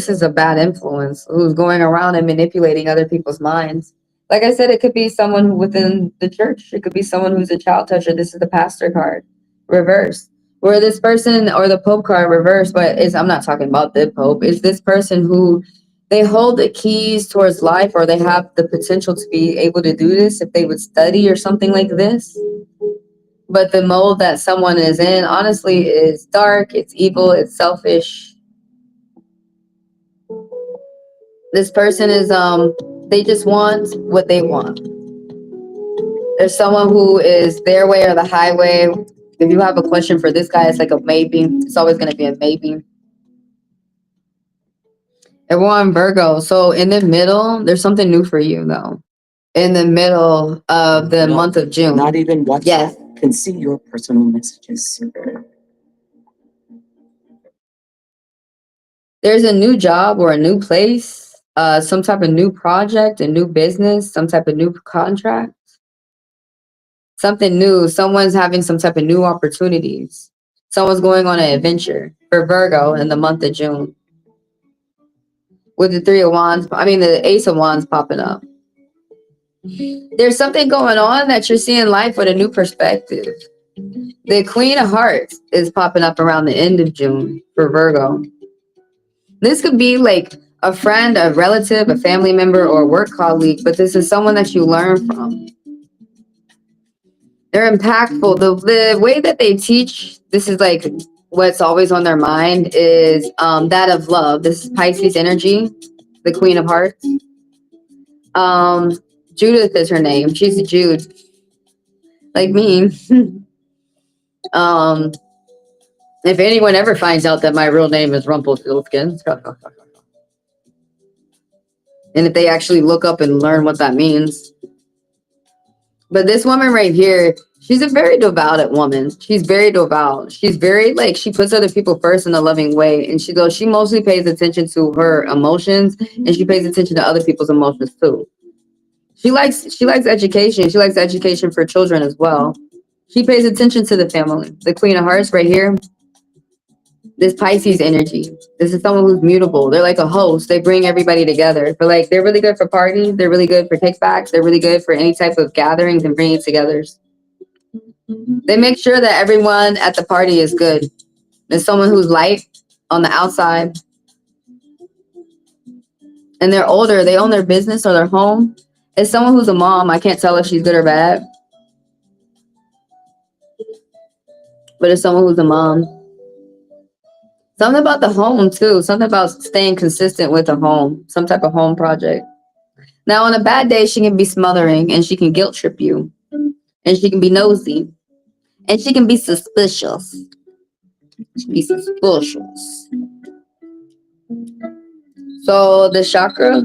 is a bad influence who's going around and manipulating other people's minds. Like I said, it could be someone within the church. It could be someone who's a child toucher. This is the pastor card, reverse. Where this person, or the Pope card, reverse, but I'm not talking about the Pope. It's this person who they hold the keys towards life, or they have the potential to be able to do this if they would study or something like this. But the mold that someone is in, honestly, is dark, it's evil, it's selfish. This person is, they just want what they want. There's someone who is their way or the highway. If you have a question for this guy, it's like a maybe. It's always going to be a maybe. Everyone, Virgo. So in the middle, there's something new for you, though. In the middle of the month of June. Not even WhatsApp. Yes. Can see your personal messages. There's a new job or a new place, some type of new project, a new business, some type of new contract. Something new. Someone's having some type of new opportunities. Someone's going on an adventure for Virgo in the month of June. With the the Ace of Wands popping up. There's something going on that you're seeing life with a new perspective. The Queen of Hearts is popping up around the end of June for Virgo. This could be like a friend, a relative, a family member, or a work colleague, but this is someone that you learn from. They're impactful. The way that they teach, this is like what's always on their mind, is that of love. This is Pisces energy, the Queen of Hearts. Judith is her name. She's a Jude. Like me. If anyone ever finds out that my real name is Rumpelstiltskin, and if they actually look up and learn what that means. But this woman right here, she's a very devout woman. She's very devout. She's very, she puts other people first in a loving way. And she mostly pays attention to her emotions, and she pays attention to other people's emotions too. She likes education. She likes education for children as well. She pays attention to the family. The Queen of Hearts right here. This Pisces energy. This is someone who's mutable. They're like a host. They bring everybody together. But they're really good for parties. They're really good for kickbacks. They're really good for any type of gatherings and bringing togethers. They make sure that everyone at the party is good. There's someone who's light on the outside. And they're older. They own their business or their home. It's someone who's a mom. I can't tell if she's good or bad. But it's someone who's a mom. Something about the home, too. Something about staying consistent with a home. Some type of home project. Now, on a bad day, she can be smothering, and she can guilt trip you. And she can be nosy. And she can be suspicious. She can be suspicious. So, the chakra.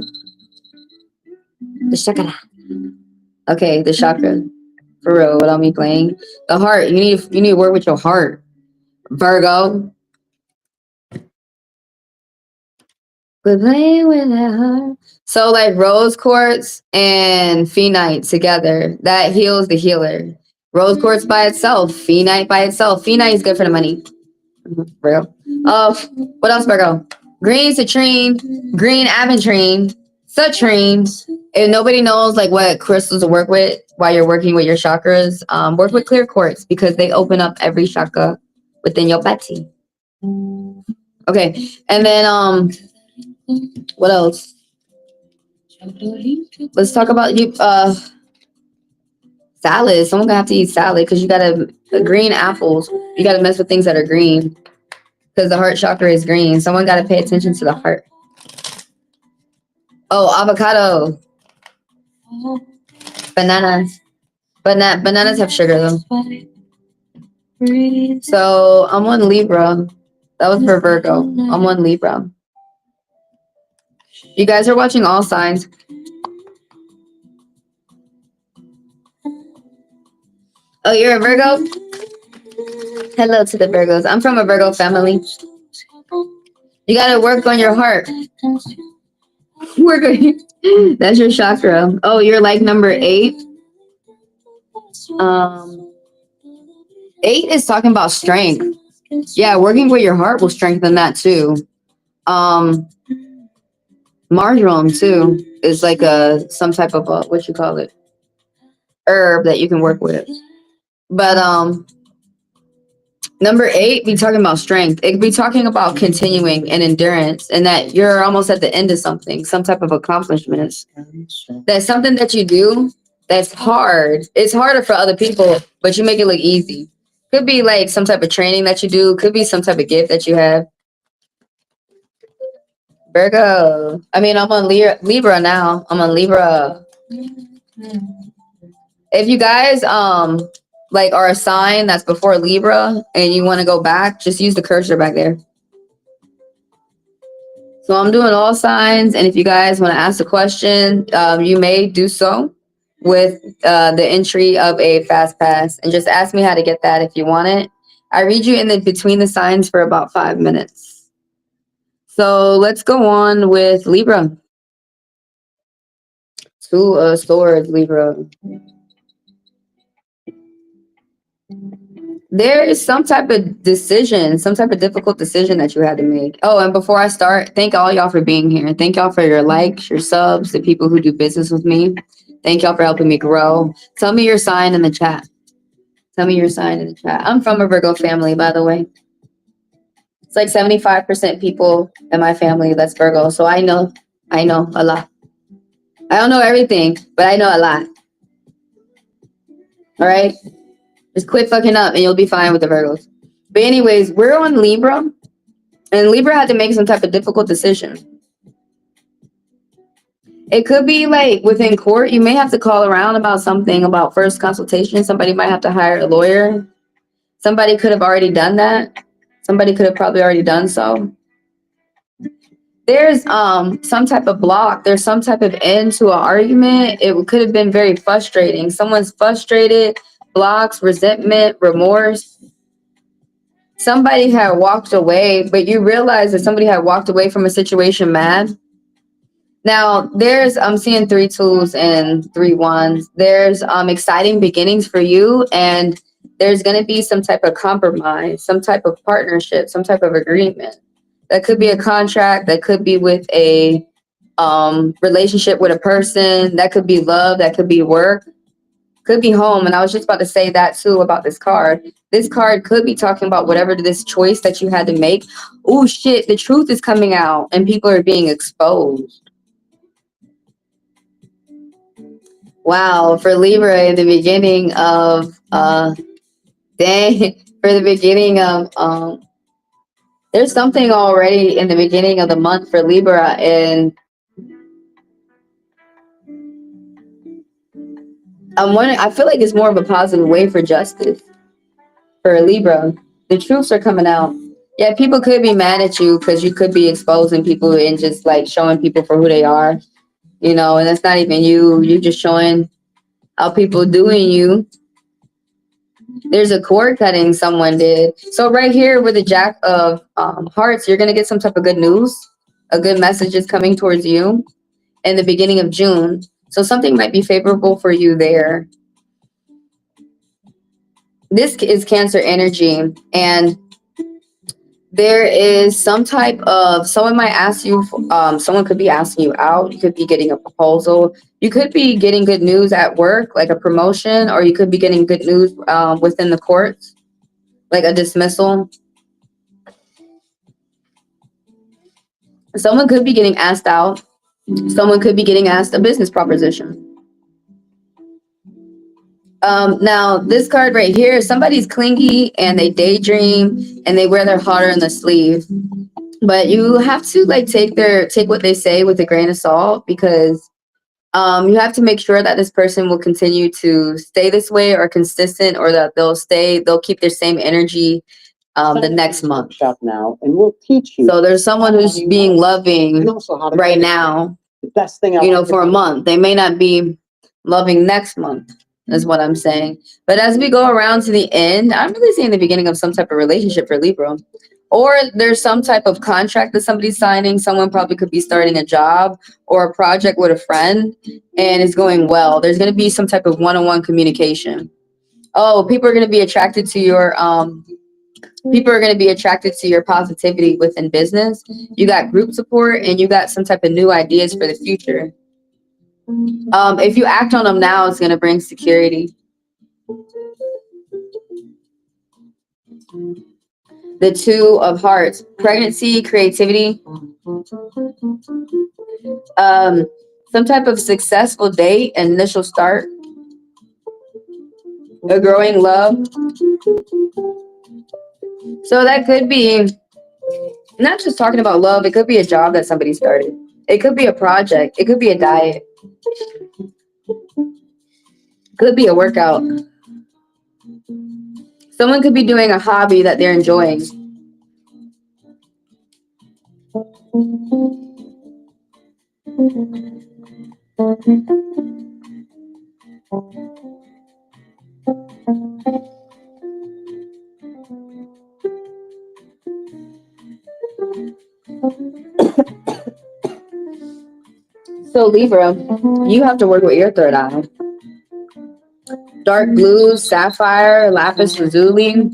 The chakra. Okay, the chakra. For real, without me playing. The heart. You need to work with your heart. Virgo. We're playing with that heart. So rose quartz and phenite together, that heals the healer. Rose quartz by itself, phenite by itself. Phenite is good for the money. Virgo. What else, Virgo? Green citrine, green aventurine, citrine. If nobody knows what crystals to work with while you're working with your chakras, work with clear quartz because they open up every chakra within your body. Okay, and then what else? Let's talk about salad. Someone gonna have to eat salad because you gotta green apples. You gotta mess with things that are green because the heart chakra is green. Someone gotta pay attention to the heart. Oh, avocado, bananas. Bananas have sugar though. So I'm on Libra. That was for Virgo. I'm on Libra. You guys are watching all signs. Oh, you're a Virgo? Hello to the Virgos. I'm from a Virgo family. You gotta work on your heart. Work on that's your chakra. Oh, you're like number 8. 8 is talking about strength. Yeah, working with your heart will strengthen that too. Marjoram too is like some type of what you call it, herb that you can work with. But number 8 be talking about strength. It could be talking about continuing and endurance, and that you're almost at the end of something, some type of accomplishments. That's something that you do that's hard. It's harder for other people, but you make it look easy. Could be like some type of training that you do. Could be some type of gift that you have. Virgo. I mean, I'm on Libra now. I'm on Libra. If you guys like are a sign that's before Libra and you want to go back, just use the cursor back there. So I'm doing all signs, and if you guys want to ask a question, you may do so with the entry of a fast pass, and just ask me how to get that if you want it. I read you in the between the signs for about 5 minutes. So let's go on with Libra. 2 of Swords, Libra. There is some type of decision, some type of difficult decision that you had to make. Oh, and before I start, thank all y'all for being here. Thank y'all for your likes, your subs, the people who do business with me. Thank y'all for helping me grow. Tell me your sign in the chat. Tell me your sign in the chat. I'm from a Virgo family, by the way. It's like 75% people in my family that's Virgo. So I know a lot. I don't know everything, but I know a lot. All right? Just quit fucking up and you'll be fine with the Virgos. But anyways, we're on Libra. And Libra had to make some type of difficult decision. It could be like within court, you may have to call around about something, about first consultation. Somebody might have to hire a lawyer. Somebody could have already done that. Somebody could have probably already done so. There's some type of block. There's some type of end to an argument. It could have been very frustrating. Someone's frustrated, blocks, resentment, remorse. Somebody had walked away, but you realize that somebody had walked away from a situation mad. Now, I'm seeing 3 2s and 3 1s. There's exciting beginnings for you, and there's going to be some type of compromise, some type of partnership, some type of agreement. That could be a contract. That could be with a relationship with a person. That could be love. That could be work. Could be home. And I was just about to say that too about this card. This card could be talking about whatever this choice that you had to make. Oh, shit. The truth is coming out and people are being exposed. Wow. For Libra, in the beginning of, there's something already in the beginning of the month for Libra, and I feel like it's more of a positive way for justice for Libra. The truths are coming out. Yeah, people could be mad at you because you could be exposing people and just like showing people for who they are, you know, and that's not even you. You're just showing how people doing you. There's a cord cutting someone did. So right here with the Jack of Hearts, you're going to get some type of good news. A good message is coming towards you in the beginning of June. So something might be favorable for you there. This is Cancer energy, and there is some type of, someone might ask you, someone could be asking you out. You could be getting a proposal. You could be getting good news at work, like a promotion, or you could be getting good news within the courts, like a dismissal. Someone could be getting asked out. Someone could be getting asked a business proposition. Now, this card right here, somebody's clingy and they daydream and they wear their heart on the sleeve. But you have to like take what they say with a grain of salt, because you have to make sure that this person will continue to stay this way or consistent, or that they'll keep their same energy the next month. Now, and we'll teach you. So there's someone who's being loving right now, the best thing for a month. They may not be loving next month. is what I'm saying. But as we go around to the end, I'm really seeing the beginning of some type of relationship for Libra. Or there's some type of contract that somebody's signing. Someone probably could be starting a job or a project with a friend and it's going well. There's going to be some type of one-on-one communication. Oh, people are going to be attracted to your positivity within business. You got group support and you got some type of new ideas for the future. If you act on them now, it's going to bring security. The Two of Hearts, pregnancy, creativity, some type of successful date, initial start, a growing love. So that could be not just talking about love. It could be a job that somebody started. It could be a project. It could be a diet. Could be a workout. Someone could be doing a hobby that they're enjoying. So Libra, you have to work with your third eye. Dark blue, sapphire, lapis lazuli,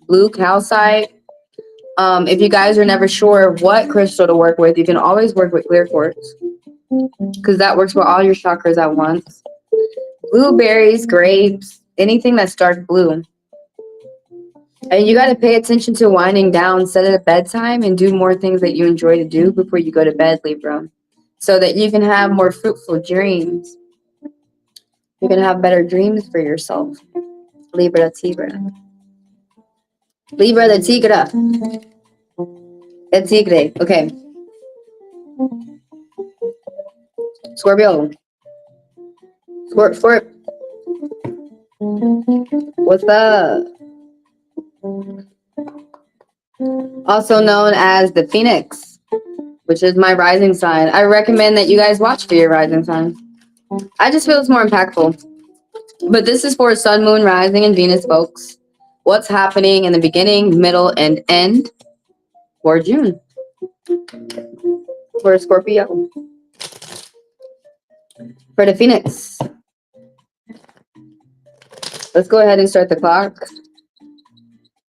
blue calcite. If you guys are never sure what crystal to work with, you can always work with clear quartz because that works with all your chakras at once. Blueberries, grapes, anything that's dark blue. And you got to pay attention to winding down, set it at bedtime, and do more things that you enjoy to do before you go to bed, Libra, so that you can have more fruitful dreams. You can have better dreams for yourself. Libra the Tigre. Libra the Tigre. El Tigre. Okay. Scorpio. Scorp. What's up? Also known as the Phoenix, which is my rising sign. I recommend that you guys watch for your rising sign. I just feel it's more impactful. But this is for Sun, Moon, Rising, and Venus, folks. What's happening in the beginning, middle, and end for June for Scorpio. For the Phoenix. Let's go ahead and start the clock.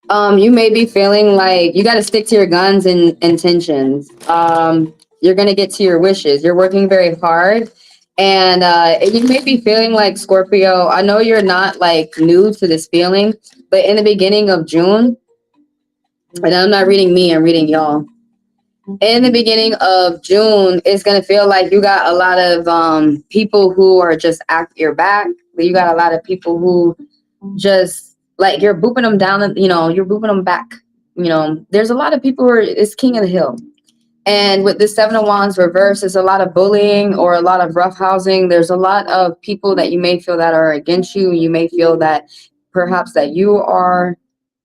You may be feeling like you got to stick to your guns and intentions. You're going to get to your wishes. You're working very hard. And you may be feeling like, Scorpio, I know you're not like new to this feeling, but in the beginning of June, and I'm not reading me, I'm reading y'all. In the beginning of June, it's going to feel like you got a lot of people who are just at your back. You got a lot of people who just like you're booping them down, you're booping them back. There's a lot of people who are, it's king of the hill. And with the Seven of Wands reverse, there's a lot of bullying or a lot of roughhousing. There's a lot of people that you may feel that are against you. You may feel that perhaps that you are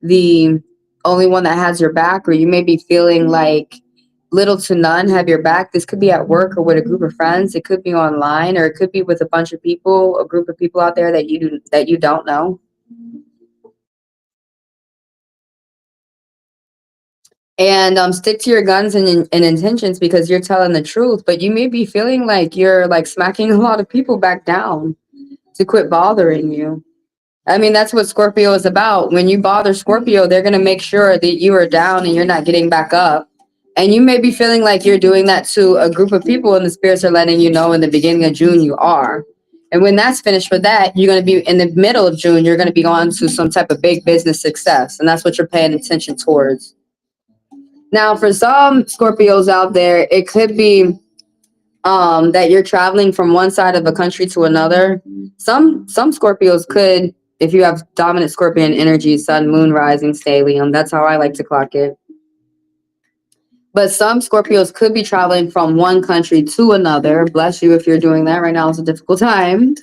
the only one that has your back, or you may be feeling like little to none have your back. This could be at work or with a group of friends. It could be online, or it could be with a bunch of people, a group of people out there that you don't know. And stick to your guns and intentions because you're telling the truth. But you may be feeling like you're like smacking a lot of people back down to quit bothering you. I mean, that's what Scorpio is about. When you bother Scorpio, they're going to make sure that you are down and you're not getting back up. And you may be feeling like you're doing that to a group of people, and the spirits are letting you know in the beginning of June you are. And when that's finished with that, you're going to be in the middle of June, you're going to be on to some type of big business success. And that's what you're paying attention towards. Now, for some Scorpios out there, it could be that you're traveling from one side of a country to another. Some Scorpios could, if you have dominant Scorpion energy, Sun, Moon, Rising, Stellium. That's how I like to clock it. But some Scorpios could be traveling from one country to another. Bless you if you're doing that. Right now it's a difficult time.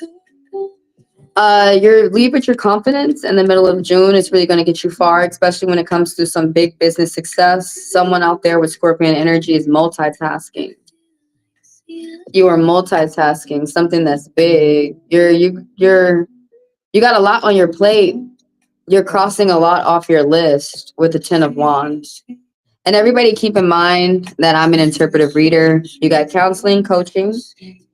Leave with your confidence in the middle of June. It's really going to get you far, especially when it comes to some big business success. Someone out there with Scorpion energy is multitasking. You are multitasking something that's big. You're You got a lot on your plate. You're crossing a lot off your list with the 10 of Wands. And everybody keep in mind that I'm an interpretive reader. You got counseling, coaching,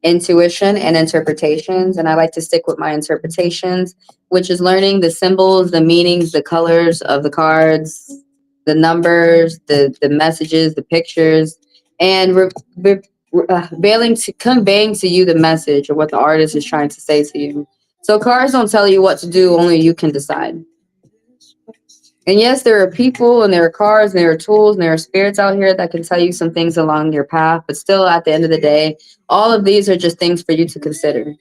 intuition, and interpretations. And I like to stick with my interpretations, which is learning the symbols, the meanings, the colors of the cards, the numbers, the messages, the pictures, and conveying to you the message of what the artist is trying to say to you. So cards don't tell you what to do, only you can decide. And yes, there are people and there are cards and there are tools and there are spirits out here that can tell you some things along your path. But still, at the end of the day, all of these are just things for you to consider.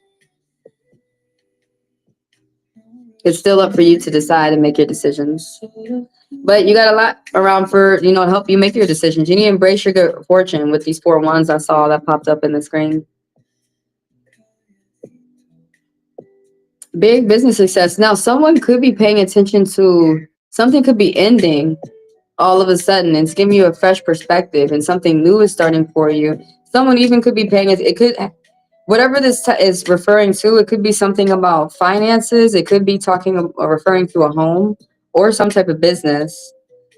It's still up for you to decide and make your decisions. But you got a lot around for, to help you make your decisions. You need to embrace your good fortune with these 4 wands I saw that popped up in the screen. Big business success. Now, someone could be paying attention to something could be ending all of a sudden. It's giving you a fresh perspective and something new is starting for you. Someone even could be paying it. It could, whatever this is referring to, it could be something about finances. It could be talking or referring to a home or some type of business.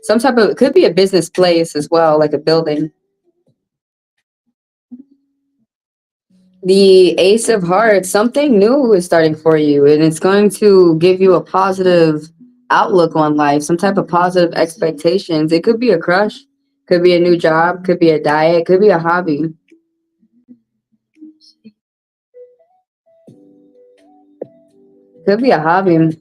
It could be a business place as well, like a building. The Ace of Hearts, something new is starting for you, and it's going to give you a positive outlook on life, some type of positive expectations. It could be a crush, could be a new job, could be a diet, could be a hobby. Could be a hobby.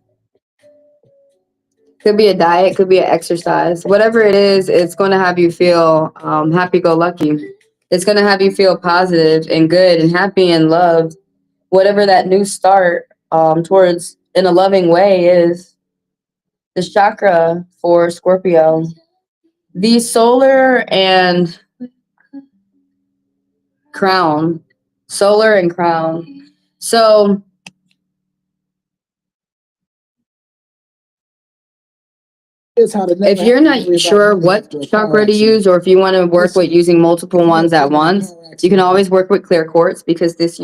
Could be a diet, could be an exercise. Whatever it is, it's going to have you feel happy-go-lucky. It's going to have you feel positive and good and happy and loved. Whatever that new start towards in a loving way is. The chakra for Scorpio. The solar and crown. Solar and crown. So if you're not sure what chakra to use, or if you want to work with using multiple ones at once, you can always work with clear quartz because this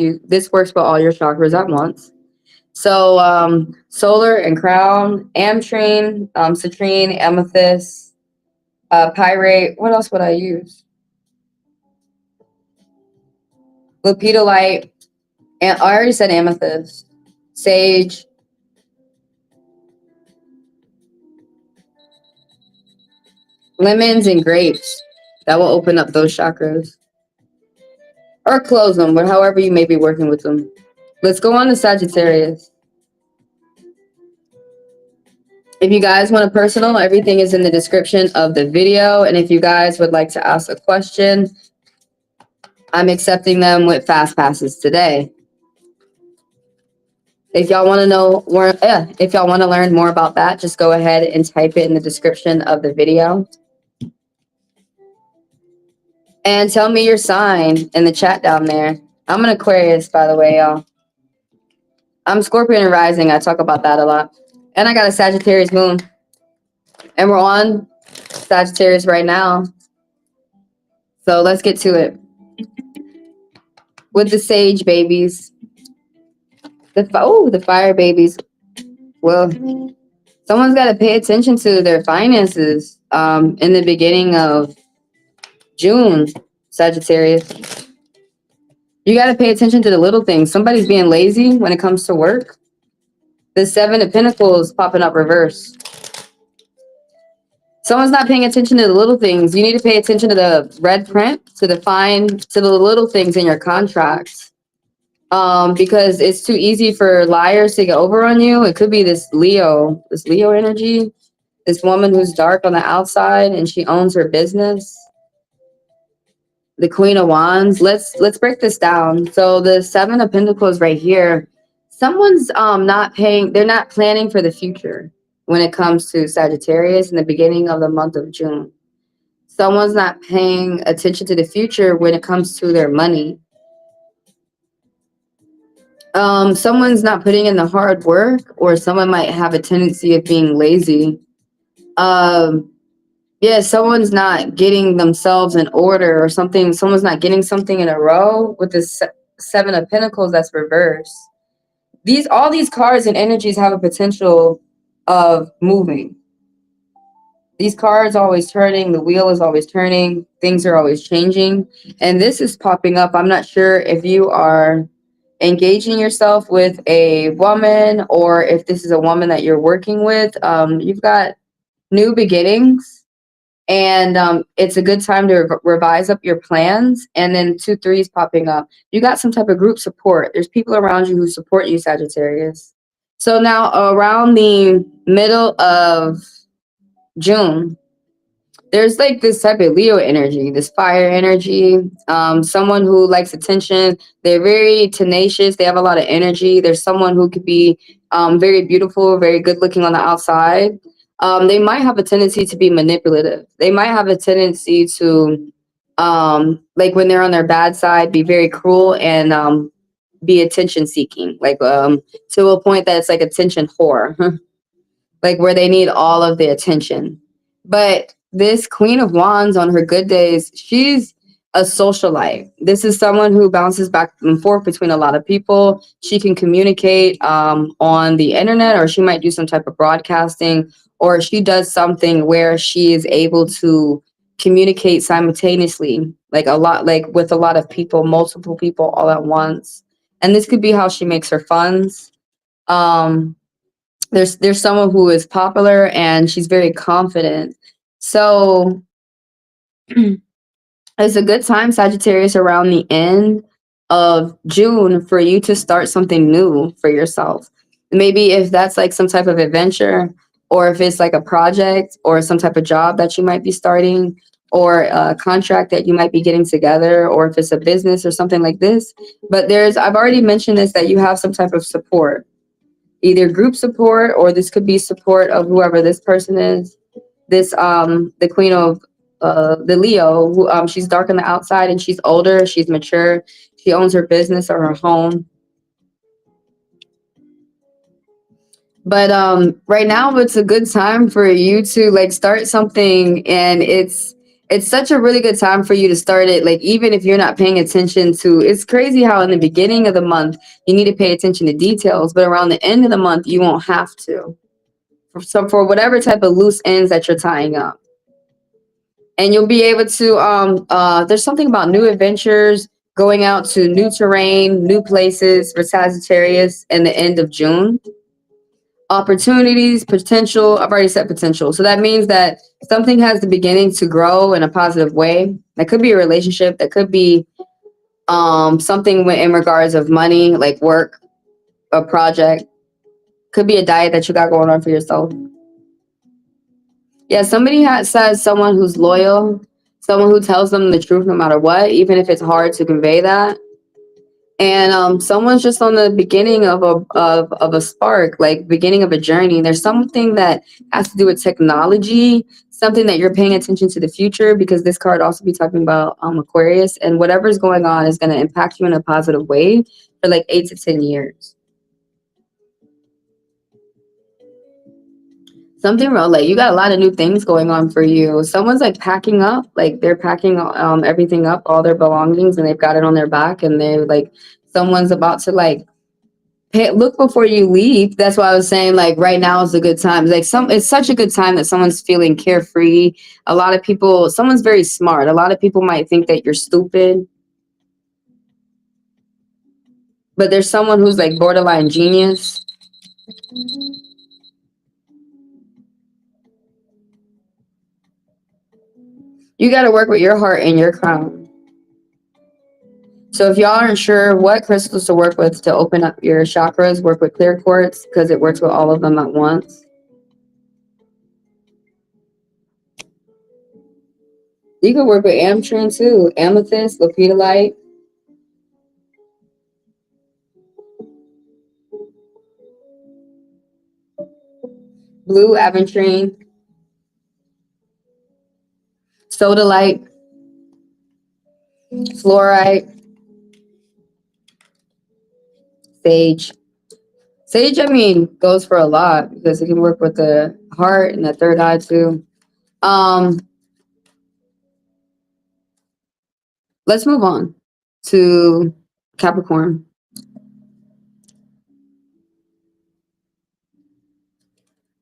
works with all your chakras at once. So solar and crown, ametrine, citrine, amethyst, pyrite. What else would I use? Lepidolite. And I already said amethyst, sage, lemons, and grapes. That will open up those chakras. Or close them, but however you may be working with them. Let's go on to Sagittarius. If you guys want a personal, everything is in the description of the video. And if you guys would like to ask a question, I'm accepting them with fast passes today. If y'all want to know more, if y'all want to learn more about that, just go ahead and type it in the description of the video. And tell me your sign in the chat down there. I'm an Aquarius, by the way, y'all. I'm Scorpion and Rising. I talk about that a lot. And I got a Sagittarius moon. And we're on Sagittarius right now. So let's get to it. With the Sage babies. The Fire babies. Well, someone's got to pay attention to their finances in the beginning of June, Sagittarius. You got to pay attention to the little things. Somebody's being lazy when it comes to work. The 7 of Pentacles popping up reverse. Someone's not paying attention to the little things. You need to pay attention to the red print, to the little things in your contracts. Because it's too easy for liars to get over on you. It could be this Leo energy. This woman who's dark on the outside and she owns her business. The Queen of Wands. Let's break this down. So the 7 of Pentacles right here. Someone's they're not planning for the future when it comes to Sagittarius in the beginning of the month of June. Someone's not paying attention to the future when it comes to their money. Someone's not putting in the hard work, or someone might have a tendency of being lazy. Yeah, someone's not getting themselves in order or something. Someone's not getting something in a row with this 7 of Pentacles that's reversed. all these cards and energies have a potential of moving. These cards are always turning, the wheel is always turning, things are always changing. And this is popping up. I'm not sure if you are engaging yourself with a woman or if this is a woman that you're working with. You've got new beginnings, and it's a good time to revise up your plans. And then 2 3s popping up. You got some type of group support. There's people around you who support you, Sagittarius. So now around the middle of June, there's like this type of Leo energy, this fire energy, someone who likes attention. They're very tenacious. They have a lot of energy. There's someone who could be very beautiful, very good looking on the outside. They might have a tendency to be manipulative. They might have a tendency to, like when they're on their bad side, be very cruel and be attention seeking, like to a point that it's like attention whore. Like where they need all of the attention. But this Queen of Wands on her good days, she's a socialite. This is someone who bounces back and forth between a lot of people. She can communicate on the internet, or she might do some type of broadcasting, or she does something where she is able to communicate simultaneously, like a lot, like with a lot of people, multiple people all at once. And this could be how she makes her funds. There's someone who is popular and she's very confident. So it's a good time, Sagittarius, around the end of June for you to start something new for yourself. Maybe if that's like some type of adventure, or if it's like a project or some type of job that you might be starting, or a contract that you might be getting together, or if it's a business or something like this. But I've already mentioned this, that you have some type of support, either group support, or this could be support of whoever this person is. This the Queen of the Leo, who she's dark on the outside and she's older, she's mature, she owns her business or her home. But right now it's a good time for you to like start something, and it's such a really good time for you to start it, like even if you're not paying attention to. It's crazy how in the beginning of the month you need to pay attention to details, but around the end of the month you won't have to. So for whatever type of loose ends that you're tying up, and you'll be able to there's something about new adventures, going out to new terrain, new places for Sagittarius in the end of June. Opportunities, potential. I've already said potential. So that means that something has the beginning to grow in a positive way. That could be a relationship. That could be something in regards of money, like work, a project. Could be a diet that you got going on for yourself. Yeah, somebody says someone who's loyal, someone who tells them the truth no matter what, even if it's hard to convey that. And someone's just on the beginning of a spark, like beginning of a journey. There's something that has to do with technology, something that you're paying attention to the future, because this card also be talking about Aquarius, and whatever's going on is going to impact you in a positive way for like 8 to 10 years. Something real, like you got a lot of new things going on for you. Someone's like packing up, like they're packing everything up, all their belongings, and they've got it on their back, and they're like, someone's about to like look before you leave. That's why I was saying like right now is a good time. Like it's such a good time that someone's feeling carefree. A lot of people, someone's very smart. A lot of people might think that you're stupid, but there's someone who's like borderline genius. You got to work with your heart and your crown. So if y'all aren't sure what crystals to work with to open up your chakras, work with clear quartz, because it works with all of them at once. You could work with amethyst too. Amethyst, lepidolite. Blue aventurine. Sodalite. Fluorite. Sage. Sage, I mean, goes for a lot because it can work with the heart and the third eye too. Let's move on to Capricorn.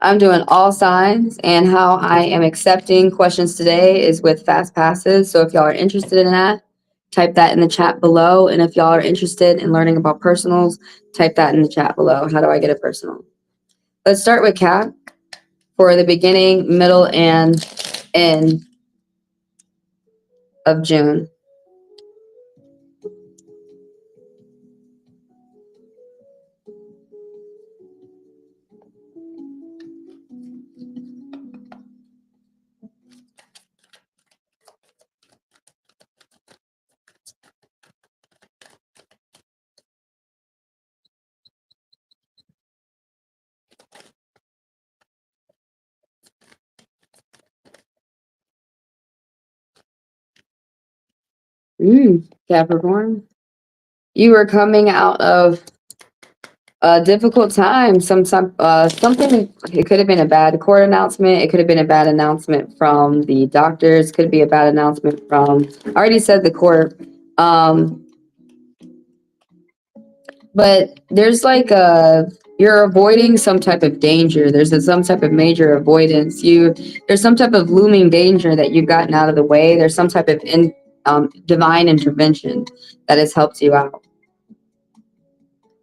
I'm doing all signs, and how I am accepting questions today is with fast passes. So if y'all are interested in that, type that in the chat below. And if y'all are interested in learning about personals, type that in the chat below. How do I get a personal? Let's start with Cap for the beginning, middle, and end of June. Capricorn, you are coming out of a difficult time. Something, it could have been a bad court announcement. It could have been a bad announcement from the doctors. Could be a bad announcement from, I already said the court. But there's like you're avoiding some type of danger. There's some type of major avoidance. There's some type of looming danger that you've gotten out of the way. There's some type of divine intervention that has helped you out.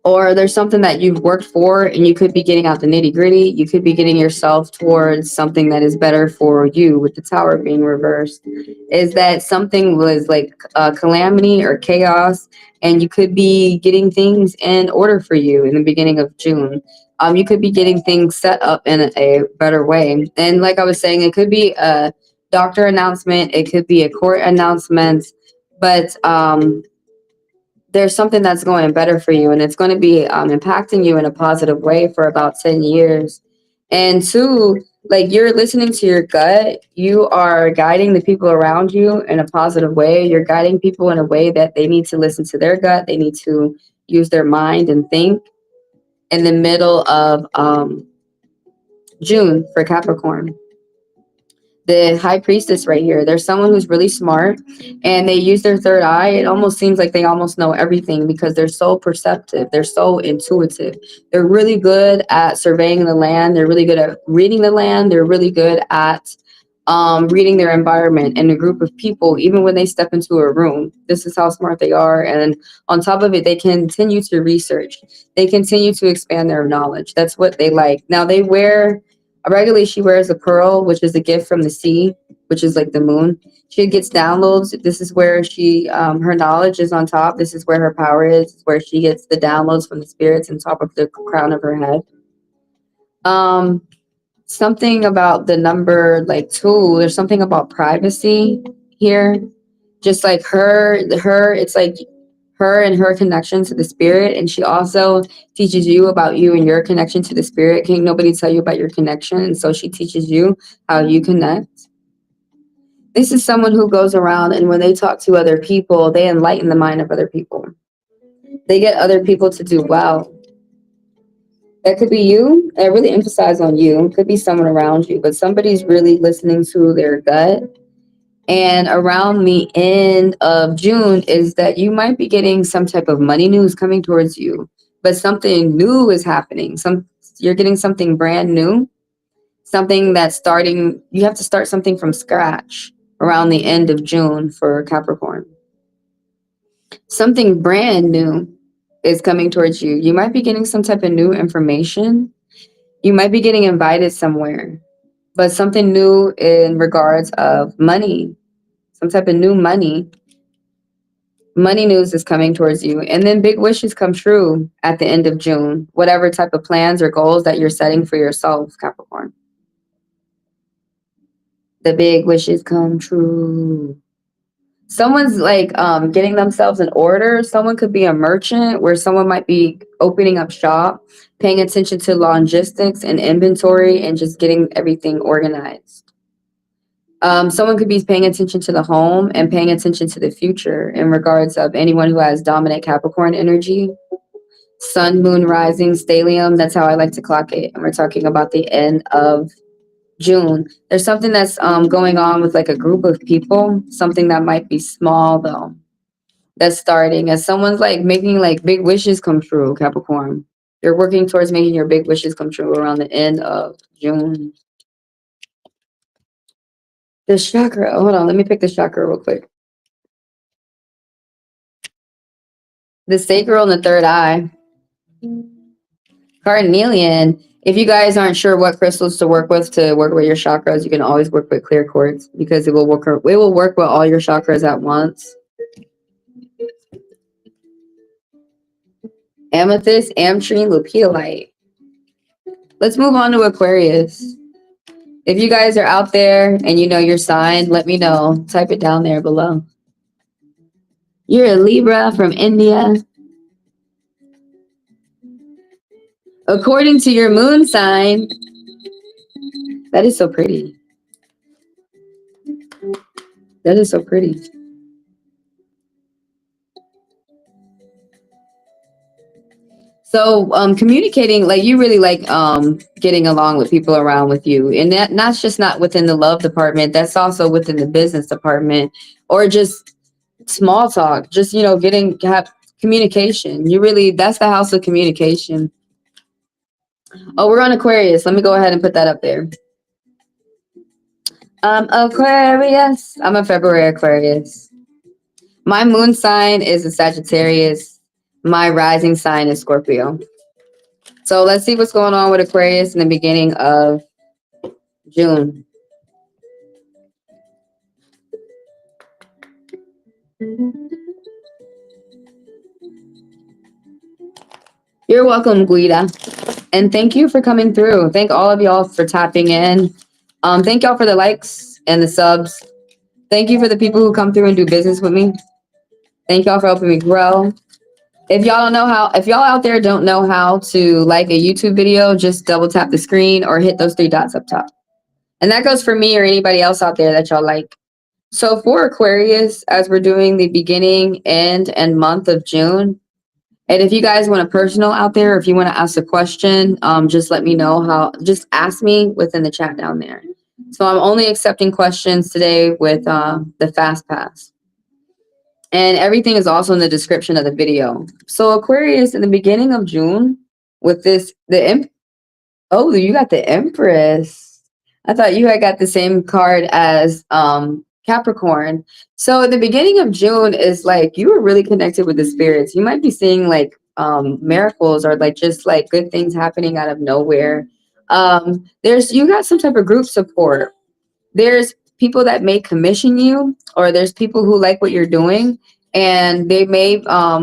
Or there's something that you've worked for, and you could be getting out the nitty gritty. You could be getting yourself towards something that is better for you, with the Tower being reversed. Is that something was like a calamity or chaos, and you could be getting things in order for you in the beginning of June. You could be getting things set up in a better way. And like I was saying, it could be a doctor announcement. It could be a court announcement. But there's something that's going better for you, and it's going to be impacting you in a positive way for about 10 years. And two, like, you're listening to your gut. You are guiding the people around you in a positive way. You're guiding people in a way that they need to listen to their gut. They need to use their mind and think. In the middle of June for Capricorn, the high priestess right here, there's someone who's really smart, and they use their third eye. It almost seems like they almost know everything, because they're so perceptive, they're so intuitive. They're really good at surveying the land. They're really good at reading the land. They're really good at reading their environment and a group of people, even when they step into a room. This is how smart they are. And on top of it, they continue to research. They continue to expand their knowledge. That's what they like. Now, they wear, regularly she wears a pearl, which is a gift from the sea, which is like the moon. She gets downloads. This is where she, her knowledge is on top. This is where her power is, where she gets the downloads from the spirits on top of the crown of her head. Something about the number like 2, there's something about privacy here. Just like her, it's like her and her connection to the spirit. And she also teaches you about you and your connection to the spirit. Can't nobody tell you about your connection. And so she teaches you how you connect. This is someone who goes around, and when they talk to other people, they enlighten the mind of other people. They get other people to do well. That could be you. I really emphasize on you. It could be someone around you, but somebody's really listening to their gut. And around the end of June is that you might be getting some type of money news coming towards you, but something new is happening. You're getting something brand new, something that's starting. You have to start something from scratch around the end of June for Capricorn. Something brand new is coming towards you. You might be getting some type of new information. You might be getting invited somewhere, but something new in regards of money, some type of new money. Money news is coming towards you. And then big wishes come true at the end of June, whatever type of plans or goals that you're setting for yourself, Capricorn. The big wishes come true. Someone's like getting themselves in order. Someone could be a merchant, where someone might be opening up shop, paying attention to logistics and inventory, and just getting everything organized. Someone could be paying attention to the home and paying attention to the future in regards of anyone who has dominant Capricorn energy. Sun, moon, rising, stellium. That's how I like to clock it. And we're talking about the end of June. There's something that's going on with like a group of people, something that might be small though, that's starting as someone's like making like big wishes come true, Capricorn. You're working towards making your big wishes come true around the end of June. The chakra. Hold on. Let me pick the chakra real quick. The sacral and the third eye. Carnelian. If you guys aren't sure what crystals to work with your chakras, you can always work with clear quartz because it will work with all your chakras at once. Amethyst, ametrine, lupilite. Let's move on to Aquarius. If you guys are out there and you know your sign, let me know. Type it down there below. You're a Libra from India. According to your moon sign, that is so pretty. That is so pretty. So communicating, like you really like getting along with people around with you. And that's just not within the love department. That's also within the business department or just small talk. Just, you know, have communication. That's the house of communication. Oh, we're on Aquarius. Let me go ahead and put that up there. Aquarius. I'm a February Aquarius. My moon sign is a Sagittarius. My rising sign is Scorpio. So let's see what's going on with Aquarius in the beginning of June. You're welcome, Guida. And thank you for coming through. Thank all of y'all for tapping in. Thank y'all for the likes and the subs. Thank you for the people who come through and do business with me. Thank y'all for helping me grow. If y'all out there don't know how to like a YouTube video, just double tap the screen or hit those 3 dots up top. And that goes for me or anybody else out there that y'all like. So for Aquarius, as we're doing the beginning, end, and month of June, and if you guys want a personal out there, if you want to ask a question, just let me know just ask me within the chat down there. So I'm only accepting questions today with the Fast Pass. And everything is also in the description of the video. So Aquarius, in the beginning of June, with oh, you got the Empress. I thought you had got the same card as Capricorn. So at the beginning of June is like you were really connected with the spirits. You might be seeing like miracles or like just like good things happening out of nowhere. You got some type of group support. There's people that may commission you, or there's people who like what you're doing and they may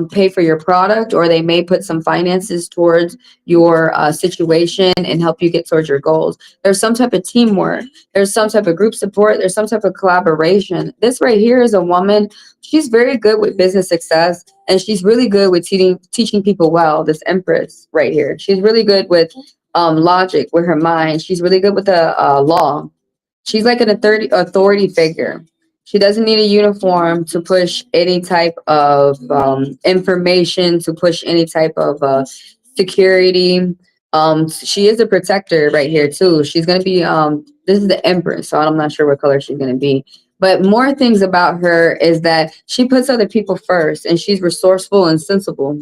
pay for your product, or they may put some finances towards your situation and help you get towards your goals. There's some type of teamwork. There's some type of group support. There's some type of collaboration. This right here is a woman. She's very good with business success, and she's really good with teaching people well. This Empress right here. She's really good with logic, with her mind. She's really good with the law. She's like an authority figure. She doesn't need a uniform to push any type of information, to push any type of security. She is a protector right here too. She's going to be, this is the Empress, so I'm not sure what color she's going to be. But more things about her is that she puts other people first, and she's resourceful and sensible.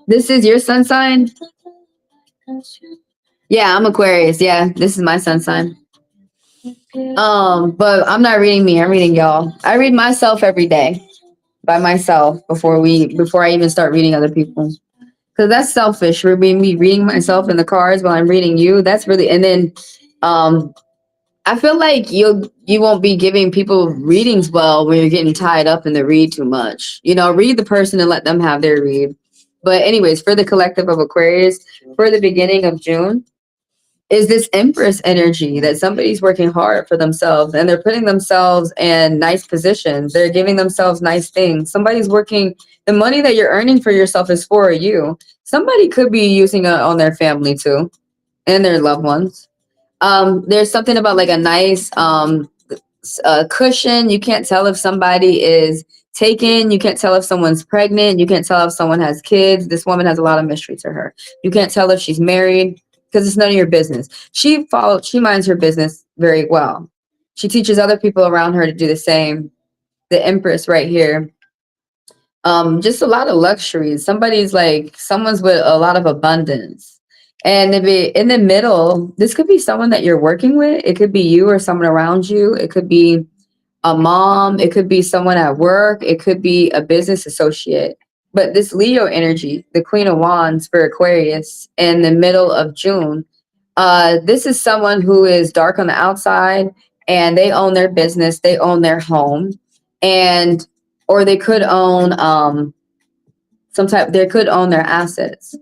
This is your sun sign? Yeah, I'm Aquarius. Yeah, this is my sun sign. But I'm not reading me, I'm reading y'all. I read myself every day by myself before I even start reading other people. Because that's selfish for me reading myself in the cards while I'm reading you. That's really, and then I feel like you won't be giving people readings well when you're getting tied up in the read too much. You know, read the person and let them have their read. But anyways, for the collective of Aquarius, for the beginning of June, is this Empress energy that somebody's working hard for themselves and they're putting themselves in nice positions. They're giving themselves nice things. Somebody's working, the money that you're earning for yourself is for you. Somebody could be using it on their family too and their loved ones. There's something about like a nice cushion. You can't tell if somebody is taken. You can't tell if someone's pregnant. You can't tell if someone has kids. This woman has a lot of mystery to her. You can't tell if she's married, because it's none of your business. She minds her business very well. She teaches other people around her to do the same. The Empress right here. Just a lot of luxuries. Someone's with a lot of abundance. And if it, in the middle, this could be someone that you're working with. It could be you or someone around you. It could be a mom. It could be someone at work. It could be a business associate. But this Leo energy, the Queen of Wands for Aquarius in the middle of June, this is someone who is dark on the outside and they own their business, they own their home, and or they could own they could own their assets.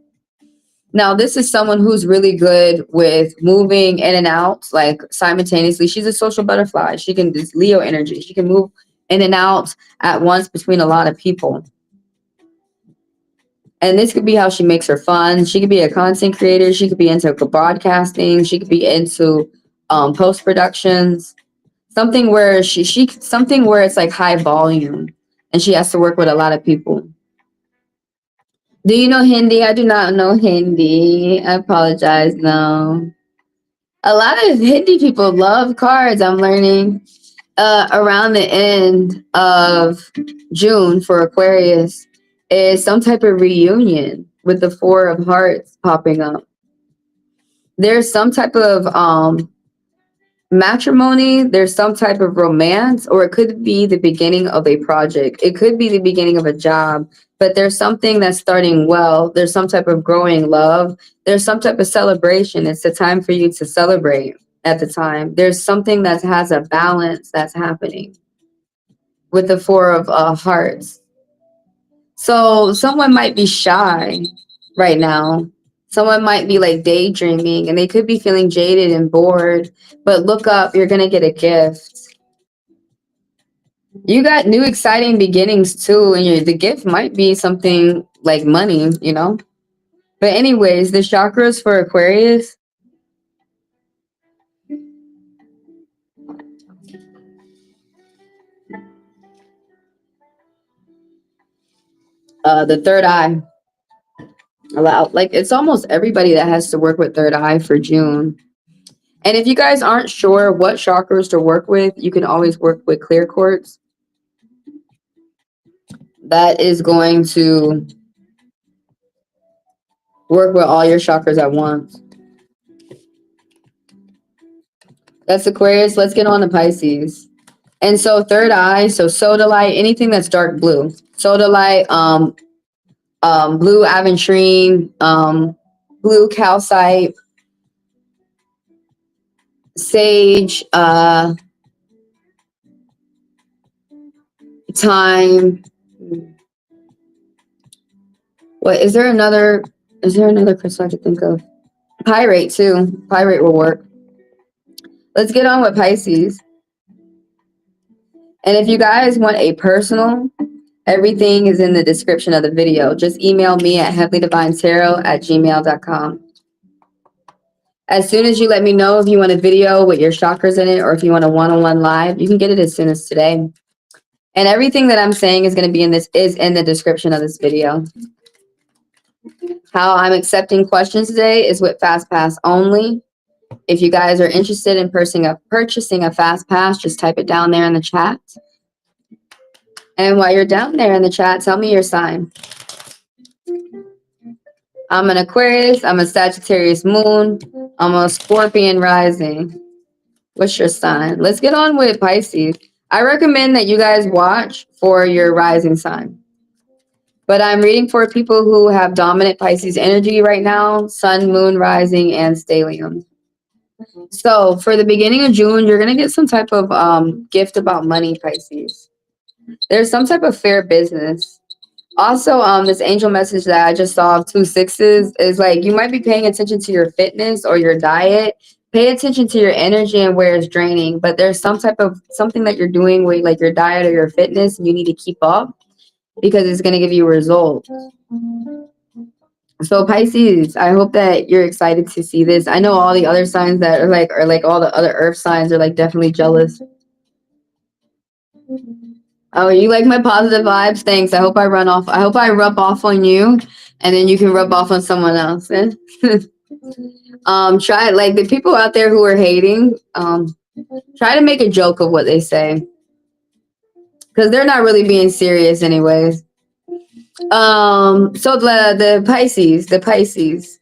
Now, this is someone who's really good with moving in and out, like simultaneously. She's a social butterfly. This Leo energy. She can move in and out at once between a lot of people. And this could be how she makes her fun. She could be a content creator. She could be into broadcasting. She could be into post productions. Something where something where it's like high volume, and she has to work with a lot of people. Do you know Hindi? I do not know Hindi. I apologize. No. A lot of Hindi people love cards, I'm learning. Around the end of June for Aquarius is some type of reunion with the Four of Hearts popping up. There's some type of matrimony, there's some type of romance, or it could be the beginning of a project. It could be the beginning of a job, but there's something that's starting well. There's some type of growing love. There's some type of celebration. It's the time for you to celebrate at the time. There's something that has a balance that's happening with the Four of Hearts. So someone might be shy right now. Someone might be like daydreaming and they could be feeling jaded and bored, but look up, you're going to get a gift. You got new exciting beginnings too, and the gift might be something like money, you know? But anyways, the chakras for Aquarius. The third eye. Like it's almost everybody that has to work with third eye for June. And if you guys aren't sure what chakras to work with, you can always work with clear quartz. That is going to work with all your chakras at once. That's Aquarius. Let's get on to Pisces. And so third eye, so sodalite, anything that's dark blue. Sodalite, blue aventurine, blue calcite, sage, thyme. What is there another crystal I could think of? Pyrite too. Pyrite will work. Let's get on with Pisces. And if you guys want a personal, everything is in the description of the video. Just email me at HeavenlyDivineTaro@gmail.com. As soon as you let me know if you want a video with your chakras in it, or if you want a one-on-one live, you can get it as soon as today. And everything that I'm saying is going to be in the description of this video. How I'm accepting questions today is with Fast Pass only. If you guys are interested in purchasing a Fast Pass, just type it down there in the chat. And while you're down there in the chat, tell me your sign. I'm an Aquarius. I'm a Sagittarius moon. I'm a Scorpion rising. What's your sign? Let's get on with Pisces. I recommend that you guys watch for your rising sign. But I'm reading for people who have dominant Pisces energy right now, sun, moon, rising, and stellium. So for the beginning of June, you're going to get some type of gift about money, Pisces. There's some type of fair business. Also, this angel message that I just saw of 2 6s is like you might be paying attention to your fitness or your diet. Pay attention to your energy and where it's draining. But there's some type of something that you're doing with like your diet or your fitness, and you need to keep up because it's going to give you results. So Pisces, I hope that you're excited to see this. I know all the other signs that are like all the other earth signs are like definitely jealous. Oh, you like my positive vibes? Thanks. I hope I rub off on you, and then you can rub off on someone else. Try like the people out there who are hating, try to make a joke of what they say, because they're not really being serious anyways. So the Pisces,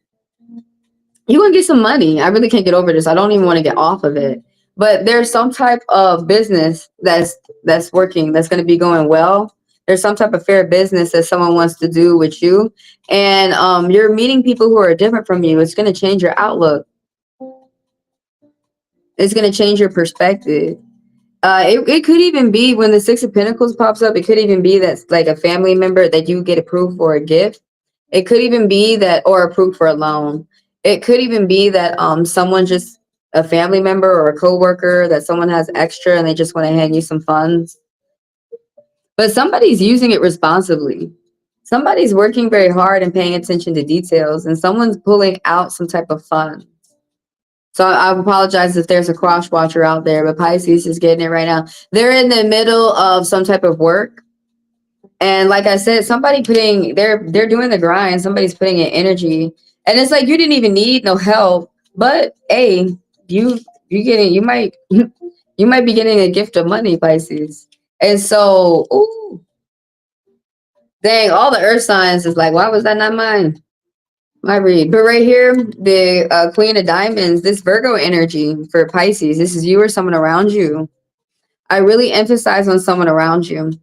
you're gonna get some money. I really can't get over this. I don't even want to get off of it. But there's some type of business that's working, that's gonna be going well. There's some type of fair business that someone wants to do with you. And you're meeting people who are different from you. It's gonna change your outlook. It's gonna change your perspective. It could even be when the Six of Pentacles pops up, it could even be that's like a family member that you get approved for a gift. It could even be that, or approved for a loan. It could even be that someone just, a family member or a coworker, that someone has extra and they just want to hand you some funds. But somebody's using it responsibly. Somebody's working very hard and paying attention to details, and someone's pulling out some type of fund. So I apologize if there's a cross watcher out there, but Pisces is getting it right now. They're in the middle of some type of work. And like I said, they're doing the grind. Somebody's putting in energy. And it's like you didn't even need no help. But hey, you might you might be getting a gift of money, Pisces. And so, ooh, dang, all the earth signs is like, why was that not mine? My read. But right here, the Queen of Diamonds, this Virgo energy for Pisces, this is you or someone around you. I really emphasize on someone around you.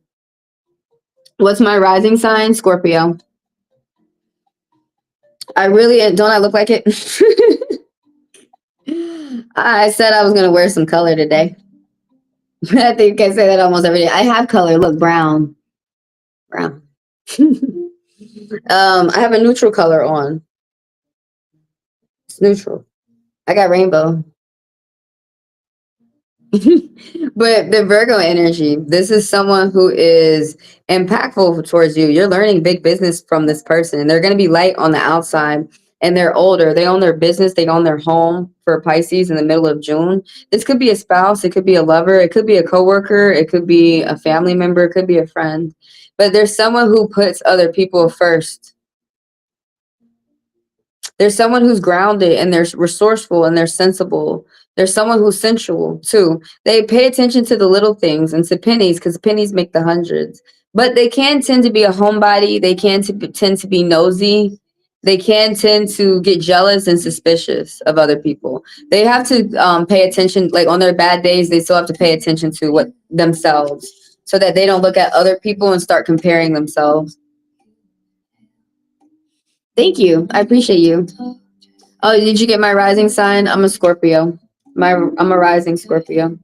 What's my rising sign? Scorpio. I really, don't I look like it? I said I was going to wear some color today. I think I say that almost every day. I have color. Look, brown. Brown. I have a neutral color on. It's neutral. I got rainbow. But the Virgo energy, this is someone who is impactful towards you. You're learning big business from this person. They're going to be light on the outside, and they're older. They own their business. They own their home for Pisces in the middle of June. This could be a spouse. It could be a lover. It could be a coworker. It could be a family member. It could be a friend. But there's someone who puts other people first. There's someone who's grounded and they're resourceful and they're sensible. There's someone who's sensual too. They pay attention to the little things and to pennies, because pennies make the hundreds. But they can tend to be a homebody. They can tend to be nosy. They can tend to get jealous and suspicious of other people. They have to pay attention, like on their bad days, they still have to pay attention to what themselves, so that they don't look at other people and start comparing themselves. Thank you. I appreciate you. Oh, did you get my rising sign? I'm a Scorpio. I'm a rising Scorpio.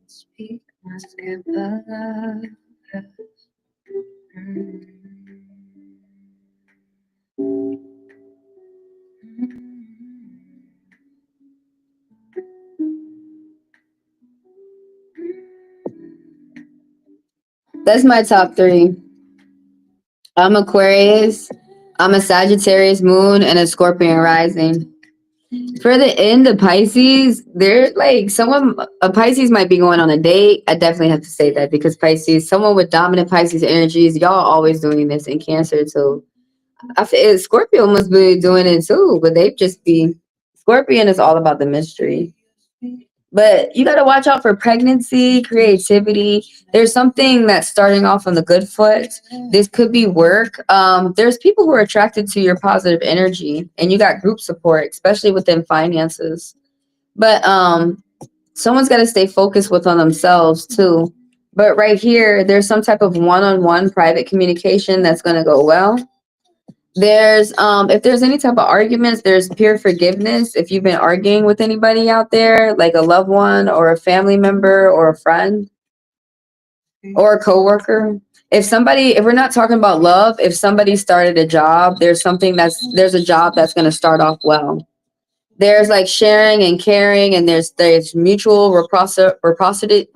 That's my top three. I'm Aquarius, I'm a Sagittarius moon, and a Scorpion rising. For the end of Pisces, they're like a Pisces might be going on a date. I definitely have to say that, because Pisces, someone with dominant Pisces energies, y'all always doing this in Cancer too. Scorpio must be doing it too, but they just be, Scorpion is all about the mystery. But you got to watch out for pregnancy, creativity. There's something that's starting off on the good foot. This could be work. There's people who are attracted to your positive energy, and you got group support, especially within finances. But someone's got to stay focused on themselves too. But right here, there's some type of one-on-one private communication that's going to go well. There's if there's any type of arguments, there's peer forgiveness. If you've been arguing with anybody out there, like a loved one or a family member or a friend or a coworker. If we're not talking about love, if somebody started a job, there's a job that's going to start off well. There's like sharing and caring, and there's mutual reciprocity.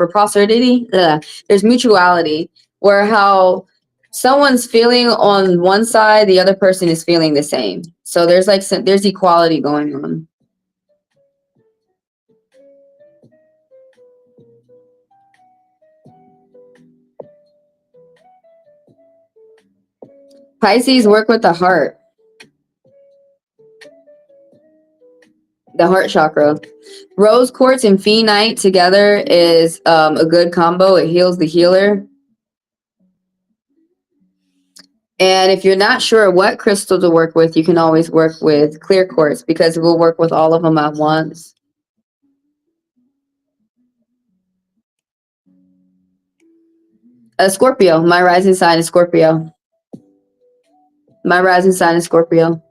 There's mutuality, where how someone's feeling on one side, the other person is feeling the same. So there's equality going on. Pisces work with the heart. The heart chakra. Rose quartz and phenite together is a good combo. It heals the healer. And if you're not sure what crystal to work with, you can always work with clear quartz because we'll work with all of them at once. Scorpio. My rising sign is Scorpio. My rising sign is Scorpio.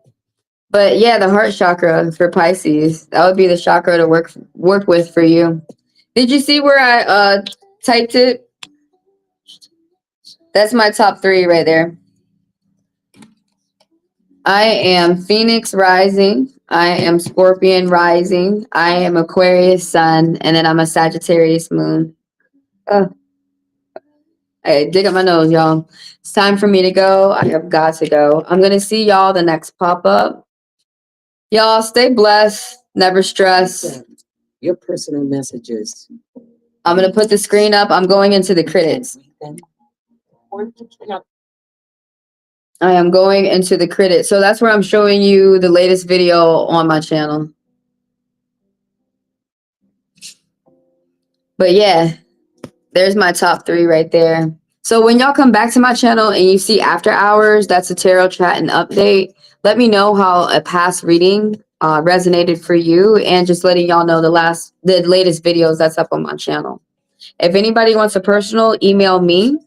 But yeah, the heart chakra for Pisces. That would be the chakra to work with for you. Did you see where I typed it? That's my top 3 right there. I am Phoenix rising. I am Scorpion rising. I am Aquarius sun. And then I'm a Sagittarius moon. Hey, dig up my nose, y'all. It's time for me to go. I have got to go. I'm going to see y'all the next pop-up. Y'all stay blessed. Never stress. Your personal messages. I'm going to put the screen up. I'm going into the credits. I am going into the credits. So that's where I'm showing you the latest video on my channel. But yeah, there's my top 3 right there. So when y'all come back to my channel and you see after hours, that's a tarot chat and update. Let me know how a past reading resonated for you, and just letting y'all know the latest videos that's up on my channel. If anybody wants a personal, email me,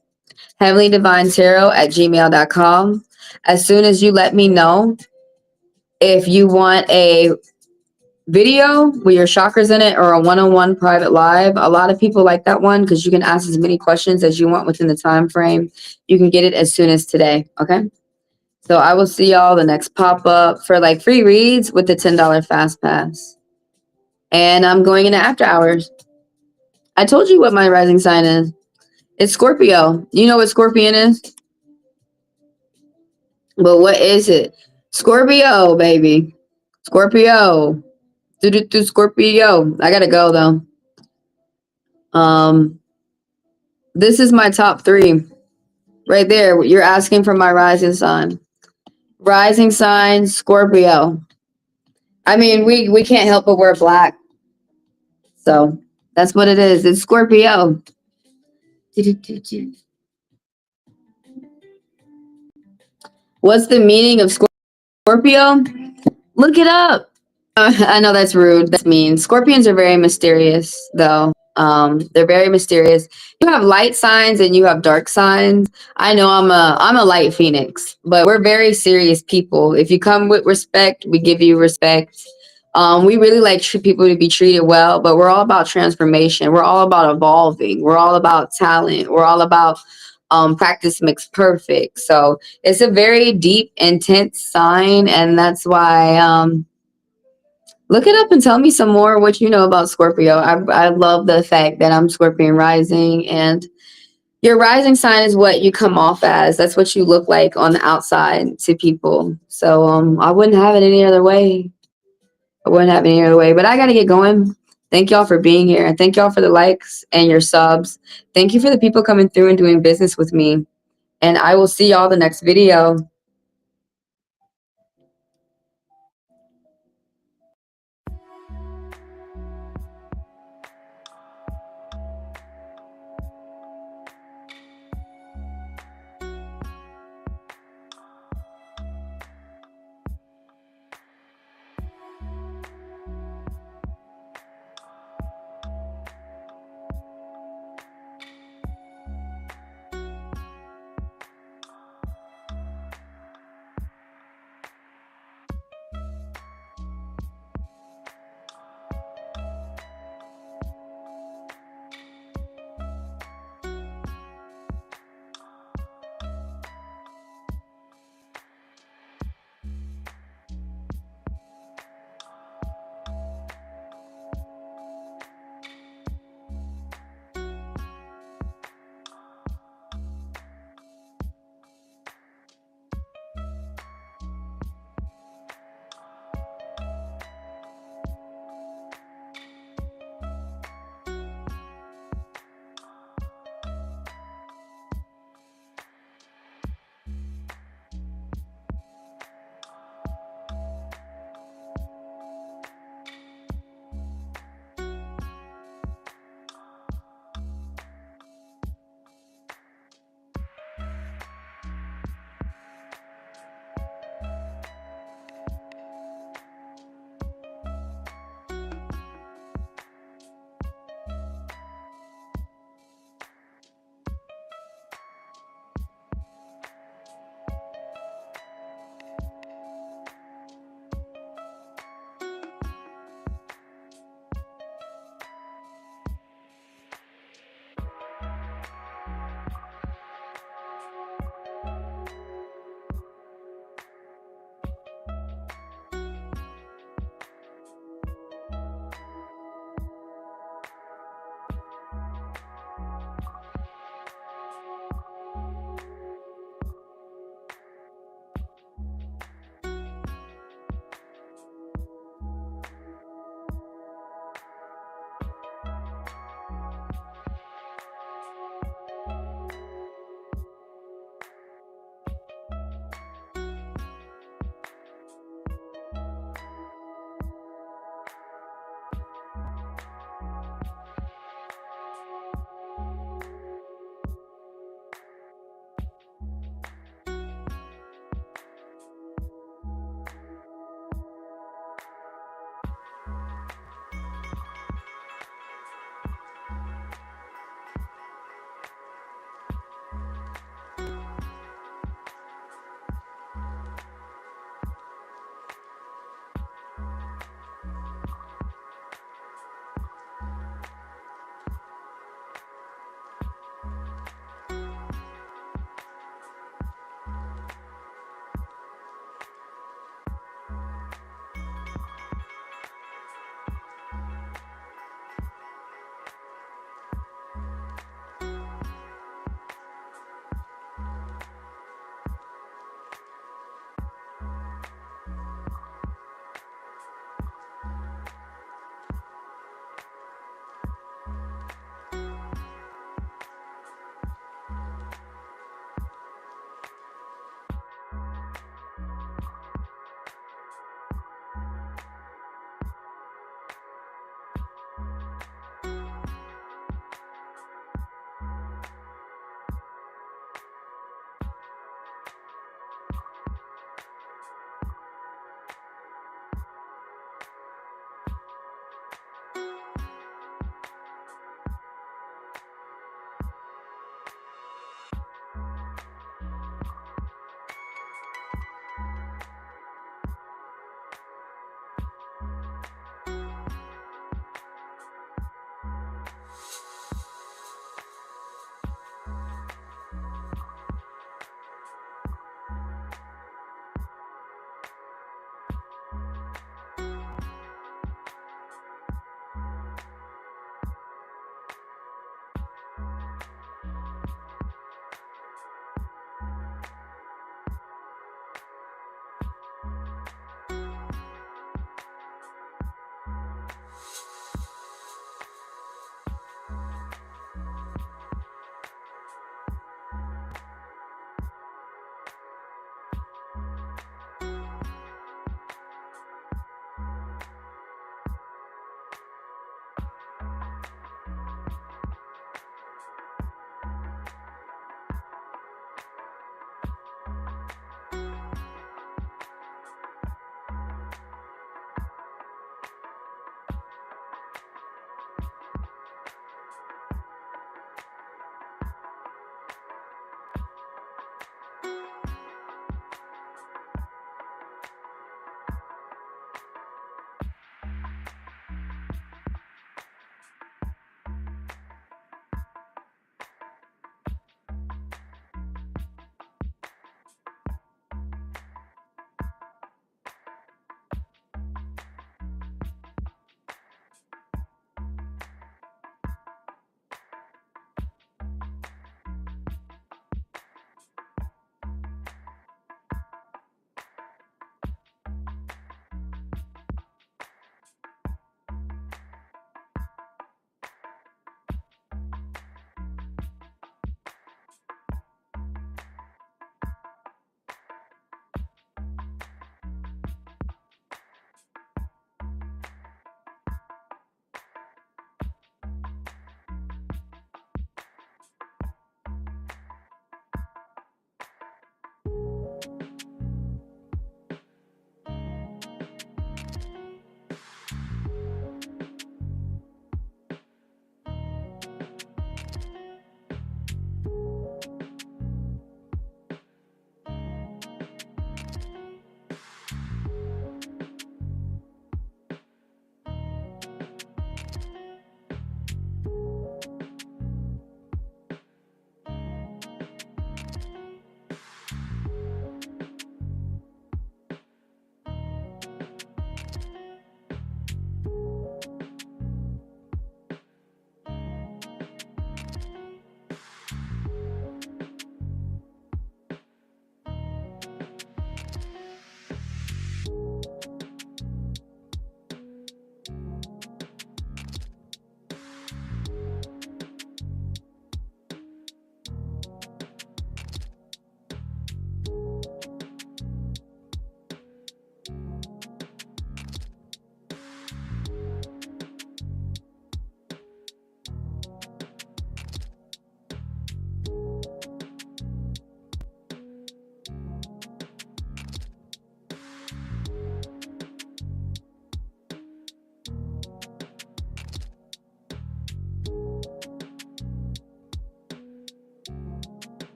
HeavenlyDivineTaro@gmail.com. As soon as you let me know if you want a video with your chakras in it or a one-on-one private live. A lot of people like that one because you can ask as many questions as you want within the time frame. You can get it as soon as today. Okay. So I will see y'all the next pop-up for like free reads with the $10 fast pass. And I'm going into after hours. I told you what my rising sign is. It's Scorpio. You know what Scorpion is? But what is it? Scorpio, baby. Scorpio. Do Scorpio. I gotta go though. This is my top 3 right there. You're asking for my rising sign. Rising sign Scorpio. I mean, we can't help but wear black. So that's what it is. It's Scorpio. What's the meaning of Scorpio? Look it up. I know that's rude. That's mean. Scorpions are very mysterious, though. They're very mysterious. You have light signs and you have dark signs. I know I'm a light phoenix, but we're very serious people. If you come with respect, we give you respect. We really like people to be treated well, but we're all about transformation. We're all about evolving. We're all about talent. We're all about practice makes perfect. So it's a very deep, intense sign, and that's why look it up and tell me some more what you know about Scorpio. I love the fact that I'm Scorpion rising, and your rising sign is what you come off as. That's what you look like on the outside to people. So I wouldn't have it any other way. I wouldn't have it any other way. But I got to get going. Thank y'all for being here. And thank y'all for the likes and your subs. Thank you for the people coming through and doing business with me. And I will see y'all the next video.